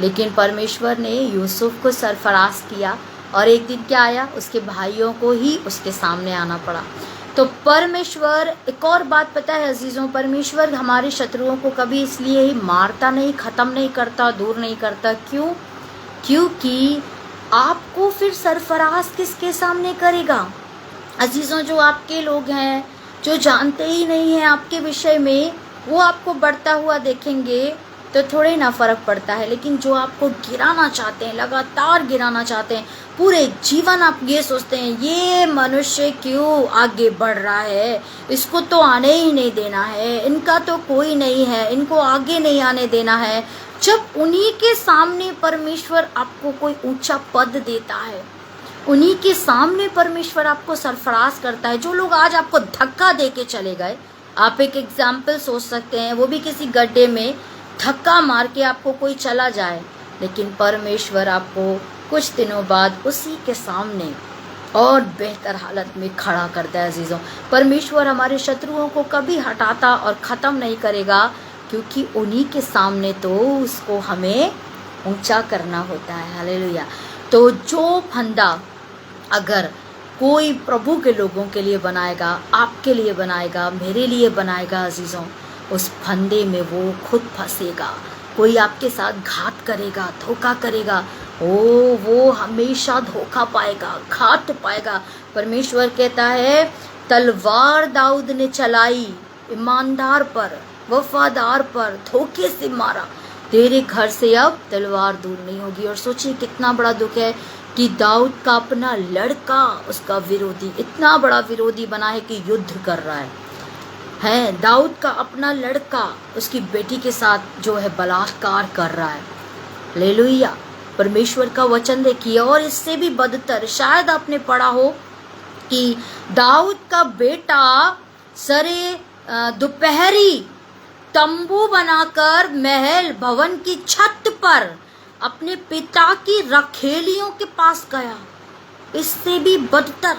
लेकिन परमेश्वर ने यूसुफ को सरफराज किया और एक दिन क्या आया, उसके भाइयों को ही उसके सामने आना पड़ा। तो परमेश्वर, एक और बात पता है अजीजों, परमेश्वर हमारे शत्रुओं को कभी इसलिए ही मारता नहीं, ख़त्म नहीं करता, दूर नहीं करता। क्यों? क्योंकि आपको फिर सरफराज किसके सामने करेगा अजीजों? जो आपके लोग हैं, जो जानते ही नहीं हैं आपके विषय में, वो आपको बढ़ता हुआ देखेंगे तो थोड़े ना फर्क पड़ता है। लेकिन जो आपको गिराना चाहते हैं, लगातार गिराना चाहते हैं, पूरे जीवन आप ये सोचते हैं ये मनुष्य क्यों आगे बढ़ रहा है, इसको तो आने ही नहीं देना है, इनका तो कोई नहीं है, इनको आगे नहीं आने देना है। जब उन्हीं के सामने परमेश्वर आपको कोई ऊंचा पद देता है, उन्हीं के सामने परमेश्वर आपको सरफराज करता है। जो लोग आज आपको धक्का दे के चले गए, आप एक एग्जाम्पल सोच सकते हैं, वो भी किसी गड्ढे में धक्का मार के आपको कोई चला जाए, लेकिन परमेश्वर आपको कुछ दिनों बाद उसी के सामने और बेहतर हालत में खड़ा करता है। अजीज़ों, परमेश्वर हमारे शत्रुओं को कभी हटाता और ख़त्म नहीं करेगा, क्योंकि उन्हीं के सामने तो उसको हमें ऊंचा करना होता है। हालेलुया। तो जो फंदा अगर कोई प्रभु के लोगों के लिए बनाएगा, आपके लिए बनाएगा, मेरे लिए बनाएगा अजीज़ों, उस फंदे में वो खुद फंसेगा। कोई आपके साथ घात करेगा, धोखा करेगा, वो हमेशा धोखा पाएगा, घात पाएगा। परमेश्वर कहता है, तलवार दाऊद ने चलाई ईमानदार पर, वफादार पर, धोखे से मारा, तेरे घर से अब तलवार दूर नहीं होगी। और सोचिए कितना बड़ा दुख है कि दाऊद का अपना लड़का उसका विरोधी, इतना बड़ा विरोधी बना है कि युद्ध कर रहा है। दाऊद का अपना लड़का उसकी बेटी के साथ जो है बलात्कार कर रहा है। हालेलुया। परमेश्वर का वचन देखिए। और इससे भी बदतर शायद आपने पढ़ा हो कि दाऊद का बेटा सरे दोपहरी तंबू बनाकर महल भवन की छत पर अपने पिता की रखेलियों के पास गया। इससे भी बदतर,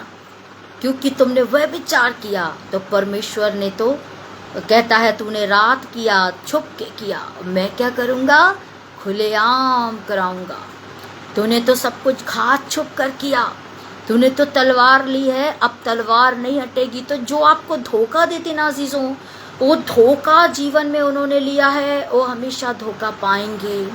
क्योंकि तुमने वह विचार किया। तो परमेश्वर ने तो कहता है, तूने रात किया, छुप के किया, मैं क्या करूँगा, खुलेआम कराऊंगा। तूने तो सब कुछ घात छुप कर किया, तूने तो तलवार ली है, अब तलवार नहीं हटेगी। तो जो आपको धोखा देते ना अजीजों, वो धोखा जीवन में उन्होंने लिया है, वो हमेशा धोखा पाएंगे।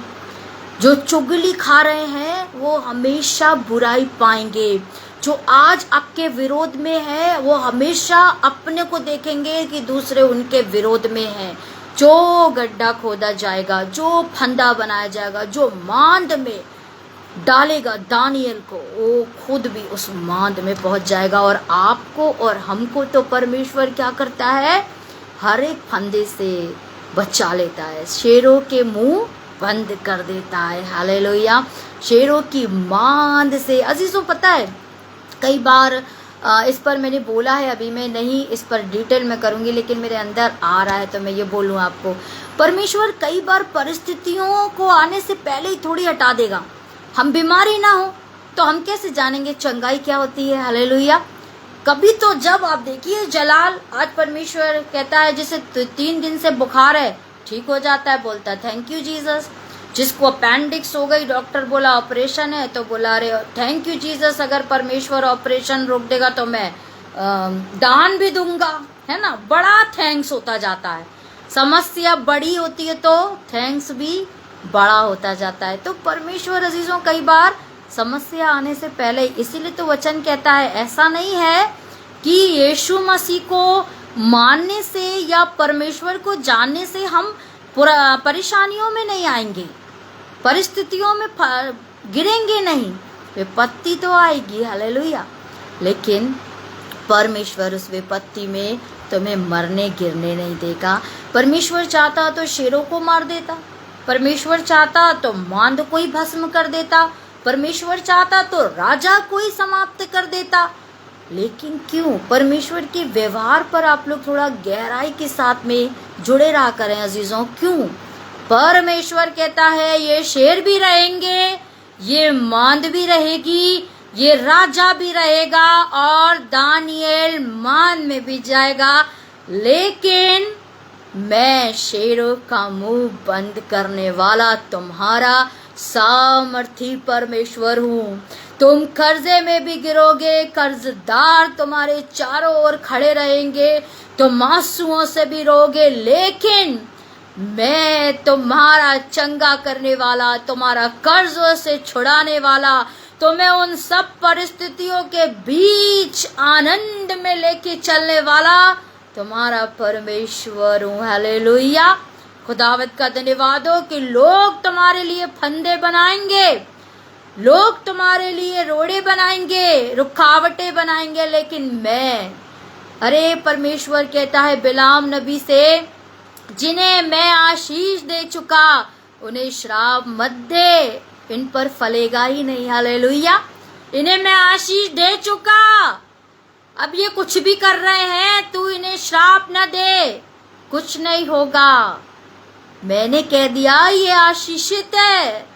जो चुगली खा रहे हैं वो हमेशा बुराई पाएंगे। जो आज आपके विरोध में है वो हमेशा अपने को देखेंगे कि दूसरे उनके विरोध में हैं। जो गड्ढा खोदा जाएगा, जो फंदा बनाया जाएगा, जो मांद में डालेगा दानियल को, वो खुद भी उस मांद में पहुंच जाएगा। और आपको और हमको तो परमेश्वर क्या करता है, हर एक फंदे से बचा लेता है, शेरों के मुंह बंद कर देता है। हालेलुया। शेरों की मांद से अजीजों, पता है कई बार इस पर मैंने बोला है, अभी मैं नहीं इस पर डिटेल में करूंगी, लेकिन मेरे अंदर आ रहा है तो मैं ये बोलूँ आपको। परमेश्वर कई बार परिस्थितियों को आने से पहले ही थोड़ी हटा देगा। हम बीमारी ना हो तो हम कैसे जानेंगे चंगाई क्या होती है। हालेलुया। कभी तो जब आप देखिए जलाल, आज परमेश्वर कहता है जिसे 3 दिन से बुखार है ठीक हो जाता है, बोलता है थैंक यू जीसस। जिसको अपेंडिक्स हो गई, डॉक्टर बोला ऑपरेशन है, तो बोला अरे थैंक यू जीसस, अगर परमेश्वर ऑपरेशन रोक देगा तो मैं दान भी दूंगा, है ना। बड़ा थैंक्स होता जाता है। समस्या बड़ी होती है तो थैंक्स भी बड़ा होता जाता है। तो परमेश्वर अजीजों कई बार समस्या आने से पहले, इसीलिए तो वचन कहता है, ऐसा नहीं है कि यीशु मसीह को मानने से या परमेश्वर को जानने से हम परेशानियों में नहीं आएंगे, परिस्थितियों में गिरेंगे नहीं, विपत्ति तो आएगी। हालेलुया। लेकिन परमेश्वर उस विपत्ति में तुम्हें मरने गिरने नहीं देगा। परमेश्वर चाहता तो शेरों को मार देता, परमेश्वर चाहता तो मांद को ही भस्म कर देता, परमेश्वर चाहता तो राजा को ही समाप्त कर देता। लेकिन क्यों? परमेश्वर के व्यवहार पर आप लोग थोड़ा गहराई के साथ में जुड़े रहा करें अजीजों। क्यों? परमेश्वर कहता है ये शेर भी रहेंगे, ये मांद भी रहेगी, ये राजा भी रहेगा और दानियल मांद में भी जाएगा, लेकिन मैं शेरों का मुंह बंद करने वाला तुम्हारा सामर्थी परमेश्वर हूँ। तुम कर्जे में भी गिरोगे, कर्जदार तुम्हारे चारों ओर खड़े रहेंगे, तुम आंसुओं से भी रोगे, लेकिन मैं तुम्हारा चंगा करने वाला, तुम्हारा कर्जों से छुड़ाने वाला, तुम्हें उन सब परिस्थितियों के बीच आनंद में लेके चलने वाला तुम्हारा परमेश्वर हूँ। हालेलुया। खुदावत का धन्यवाद हो कि लोग तुम्हारे लिए फंदे बनाएंगे, लोग तुम्हारे लिए रोड़े बनाएंगे, रुकावटें बनाएंगे, लेकिन मैं, अरे परमेश्वर कहता है बिलाम नबी से, जिन्हें मैं आशीष दे चुका उन्हें श्राप मत दे, इन पर फलेगा ही नहीं। हालेलुया। इन्हें मैं आशीष दे चुका, अब ये कुछ भी कर रहे हैं, तू इन्हें श्राप न दे, कुछ नहीं होगा। मैंने कह दिया ये आशीषित है,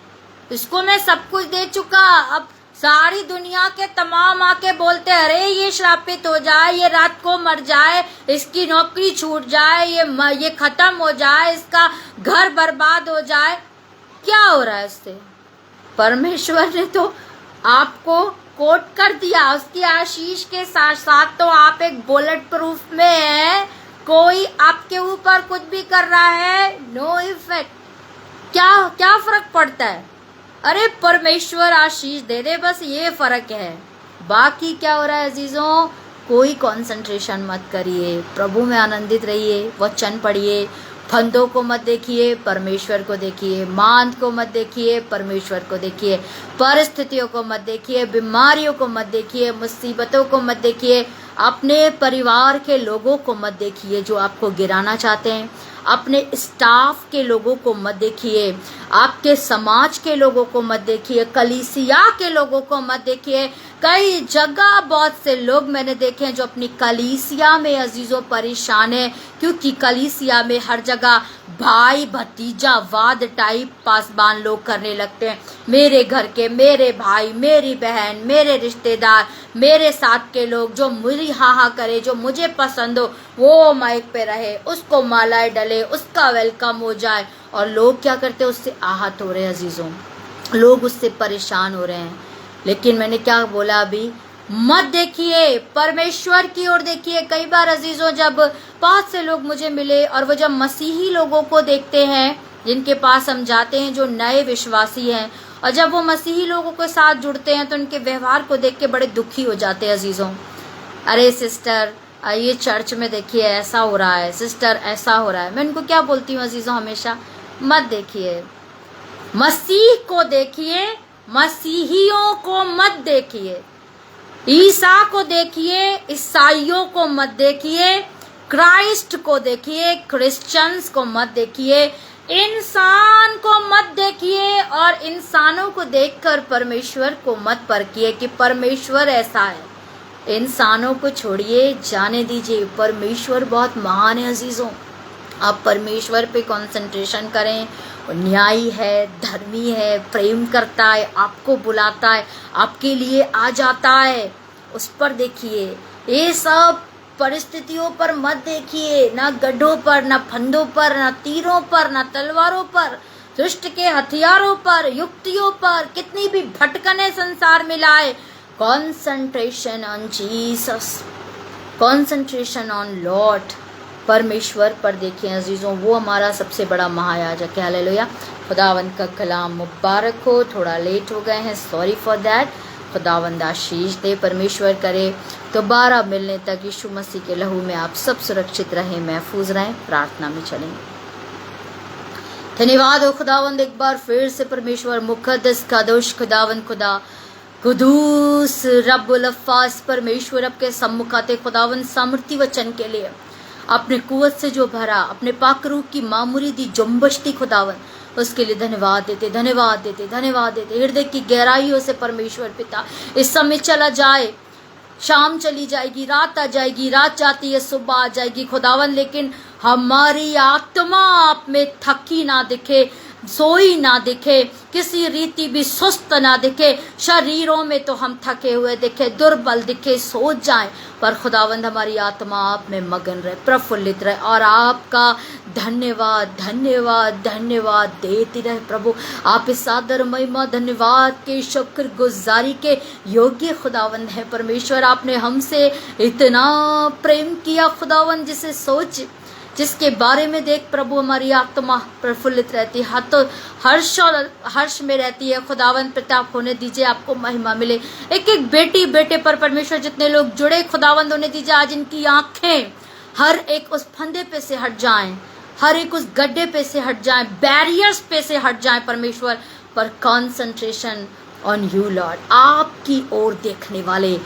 इसको मैं सब कुछ दे चुका। अब सारी दुनिया के तमाम आके बोलते अरे ये श्रापित हो जाए, ये रात को मर जाए, इसकी नौकरी छूट जाए, ये खत्म हो जाए, इसका घर बर्बाद हो जाए। क्या हो रहा है इससे? परमेश्वर ने तो आपको कोट कर दिया, उसकी आशीष के साथ साथ तो आप एक बुलेट प्रूफ में है। कोई आपके ऊपर कुछ भी कर रहा है, नो इफेक्ट। क्या फर्क पड़ता है? अरे परमेश्वर आशीष दे दे, बस ये फर्क है। बाकी क्या हो रहा है अजीजों? कोई कंसंट्रेशन मत करिए, प्रभु में आनंदित रहिए, वचन पढ़िए, फंदों को मत देखिए, परमेश्वर को देखिए, मांद को मत देखिए, परमेश्वर को देखिए, परिस्थितियों को मत देखिए, बीमारियों को मत देखिए, मुसीबतों को मत देखिए, अपने परिवार के लोगों को मत देखिए जो आपको गिराना चाहते हैं, अपने स्टाफ के लोगों को मत देखिए, आपके समाज के लोगों को मत देखिए, कलीसिया के लोगों को मत देखिए। कई जगह बहुत से लोग मैंने देखे हैं जो अपनी कलीसिया में अजीजों परेशान है, क्योंकि कलीसिया में हर जगह भाई भतीजा वाद टाइप पासबान लोग करने लगते हैं। मेरे घर के, मेरे भाई, मेरी बहन, मेरे रिश्तेदार, मेरे साथ के लोग जो मुझे हा करे, जो मुझे पसंद हो वो माइक पे रहे, उसको मालाएं डले, उसका वेलकम हो जाए। और लोग क्या करते हैं? उससे आहत हो रहे हैं अजीजों, लोग उससे परेशान हो रहे हैं। लेकिन मैंने क्या बोला अभी? मत देखिए, परमेश्वर की ओर देखिए। कई बार अजीजों जब बहुत से लोग मुझे मिले और वो जब मसीही लोगों को देखते हैं जिनके पास हम जाते हैं, जो नए विश्वासी हैं, और जब वो मसीही लोगों के साथ जुड़ते हैं तो उनके व्यवहार को देख के बड़े दुखी हो जाते हैं अजीजों। अरे सिस्टर ये चर्च में देखिए ऐसा हो रहा है, सिस्टर ऐसा हो रहा है। मैं उनको क्या बोलती हूँ अजीजों हमेशा, मत देखिए, मसीह को देखिए, मसीहियों को मत देखिए, ईसा को देखिए, ईसाइयों को मत देखिए, क्राइस्ट को देखिए, क्रिश्चियंस को मत देखिए, इंसान को मत देखिए, और इंसानों को देखकर परमेश्वर को मत परखिए कि परमेश्वर ऐसा है। इंसानों को छोड़िए, जाने दीजिए, परमेश्वर बहुत महान है अजीजों। आप परमेश्वर पे कंसंट्रेशन करें, न्यायी है, धर्मी है, प्रेम करता है, आपको बुलाता है, आपके लिए आ जाता है, उस पर देखिए। ये सब परिस्थितियों पर मत देखिए, ना गड्ढों पर, ना फंदों पर, ना तीरों पर, ना तलवारों पर, दुष्ट के हथियारों पर, युक्तियों पर, कितनी भी भटकने संसार में लाए। Concentration on Jesus, concentration on Lord, परमेश्वर पर देखें अजीजों, वो हमारा सबसे बड़ा महायाजक है। हालेलुया। खुदावंद का कलाम मुबारक हो। थोड़ा लेट हो गए हैं, सॉरी फॉर दैट। खुदावंद आशीष दे। परमेश्वर करे दोबारा मिलने तक यीशु मसीह के लहू में आप सब सुरक्षित रहें, महफूज रहें। प्रार्थना में चलेंगे। धन्यवाद हो खुदावंद, एक बार फिर से परमेश्वर मुकद्दस कादोश खुदावंद, खुदा कुदूस रब्बुल अफ़्फ़ास परमेश्वर आपके सम्मुख आते खुदावंद सामर्थी वचन के लिए, अपने कुव्वत से जो भरा, अपने पाक रूह की मामूली दी जुम्बश थी खुदावन, उसके लिए धन्यवाद देते, धन्यवाद देते, धन्यवाद देते। हृदय की गहराइयों से परमेश्वर पिता इस समय चला जाए, शाम चली जाएगी, रात आ जाएगी, रात जाती है, सुबह आ जाएगी खुदावन, लेकिन हमारी आत्मा आप में थकी ना दिखे, सोई ना दिखे, किसी रीति भी सुस्त ना दिखे, शरीरों में तो हम थके हुए दिखे, दुर्बल दिखे, सो जाएं, पर खुदावंद हमारी आत्मा आप में मगन रहे, प्रफुल्लित रहे, और आपका धन्यवाद धन्यवाद धन्यवाद देती रहे। प्रभु आप इस आदर महिमा धन्यवाद के शुक्र गुजारी के योग्य खुदावंद है। परमेश्वर आपने हमसे इतना प्रेम किया खुदावंद, जिसे सोच, जिसके बारे में देख प्रभु हमारी आत्मा प्रफुल्लित रहती है, तो हर्ष में रहती है। खुदावंद प्रताप होने दीजिए, आपको महिमा मिले। एक एक बेटी बेटे पर परमेश्वर जितने लोग जुड़े खुदावंद होने दीजिए, आज इनकी आंखें हर एक उस फंदे पे से हट जाएं, हर एक उस गड्ढे पे से हट जाएं, बैरियर्स पे से हट जाएं परमेश्वर, पर कॉन्सेंट्रेशन ऑन यू लॉर्ड, आपकी ओर देखने वाले,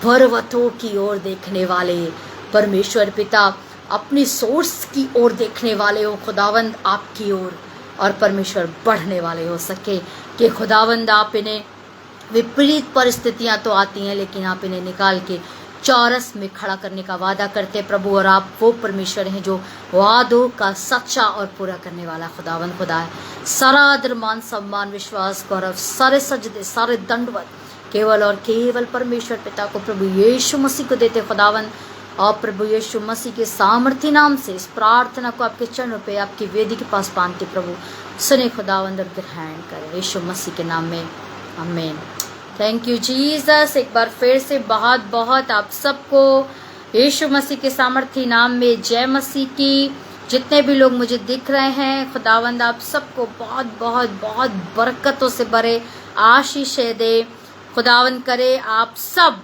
पर्वतों की ओर देखने वाले परमेश्वर पिता, अपनी सोर्स की ओर देखने वाले हो खुदावंद, आपकी ओर, और परमेश्वर बढ़ने वाले हो सके कि खुदावंद आप इन्हें विपरीत परिस्थितियां तो आती हैं, लेकिन आप इन्हें निकाल के चौरस में खड़ा करने का वादा करते हैं प्रभु। और आप वो परमेश्वर हैं जो वादों का सच्चा और पूरा करने वाला खुदावंद खुदा है। सारा आदर मान सम्मान विश्वास गौरव सारे सजदे सारे दंडवत केवल और केवल परमेश्वर पिता को प्रभु यीशु मसीह को देते खुदावंद। और प्रभु यीशु मसीह के सामर्थ्य नाम से इस प्रार्थना को आपके चरणों पे आपकी वेदी के पास बांधते प्रभु सुने खुदावंद और ग्रहण करें यीशु मसीह के नाम में, आमीन। Thank you Jesus. एक बार फिर से बहुत बहुत आप सबको यीशु मसीह के सामर्थ्य नाम में जय मसीह की। जितने भी लोग मुझे दिख रहे हैं खुदावंद आप सबको बहुत बहुत बहुत बरकतों से भरे आशीषें दे। खुदावंद करे आप सब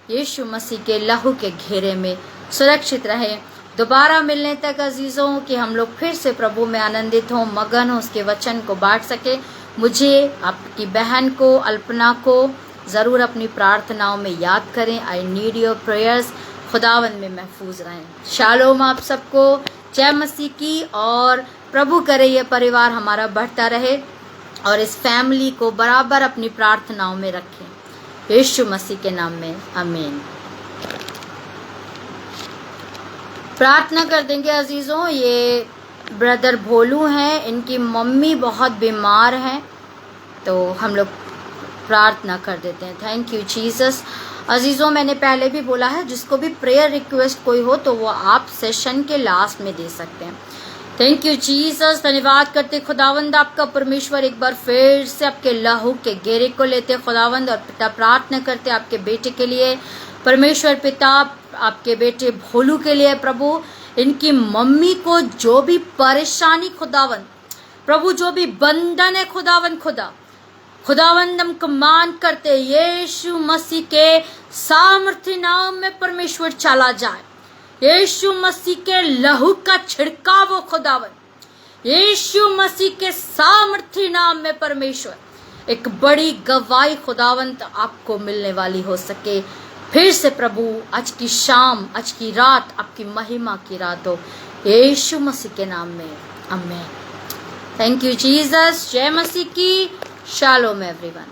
यीशु मसीह के लहू के घेरे में सुरक्षित रहे। दोबारा मिलने तक अजीज़ों कि हम लोग फिर से प्रभु में आनंदित हों, मगन हों, उसके वचन को बांट सके। मुझे आपकी बहन को अल्पना को ज़रूर अपनी प्रार्थनाओं में याद करें। I need your prayers. खुदावंद में महफूज रहें। शालोम आप सबको, जय मसीह की। और प्रभु करे ये परिवार हमारा बढ़ता रहे और इस फैमिली को बराबर अपनी प्रार्थनाओं में रखें यीशु मसीह के नाम में, आमीन। प्रार्थना कर देंगे अजीज़ों। ये ब्रदर भोलू हैं, इनकी मम्मी बहुत बीमार हैं, तो हम लोग प्रार्थना कर देते हैं। Thank you Jesus. अजीज़ों मैंने पहले भी बोला है जिसको भी प्रेयर रिक्वेस्ट कोई हो तो वो आप सेशन के लास्ट में दे सकते हैं। Thank you Jesus. धन्यवाद करते खुदावंद आपका परमेश्वर। एक बार फिर से आपके लहू के घेरे को लेते खुदावंद और पिता प्रार्थना करते आपके बेटे के लिए परमेश्वर पिता, आपके बेटे भोलू के लिए प्रभु, इनकी मम्मी को जो भी परेशानी खुदावंद प्रभु, जो भी बंधन है खुदावंद खुदावंद हम कमांड करते यीशु मसीह के सामर्थ्य नाम में परमेश्वर चला जाए। यीशु मसीह के लहू का छिड़काव हो खुदावंद, यीशु मसीह के सामर्थ्य नाम में परमेश्वर एक बड़ी गवाही खुदावंद आपको मिलने वाली हो सके। फिर से प्रभु आज की शाम, आज की रात आपकी महिमा की रात हो यीशु मसीह के नाम में, आमीन। Thank you Jesus. जय मसीह की। Shalom everyone.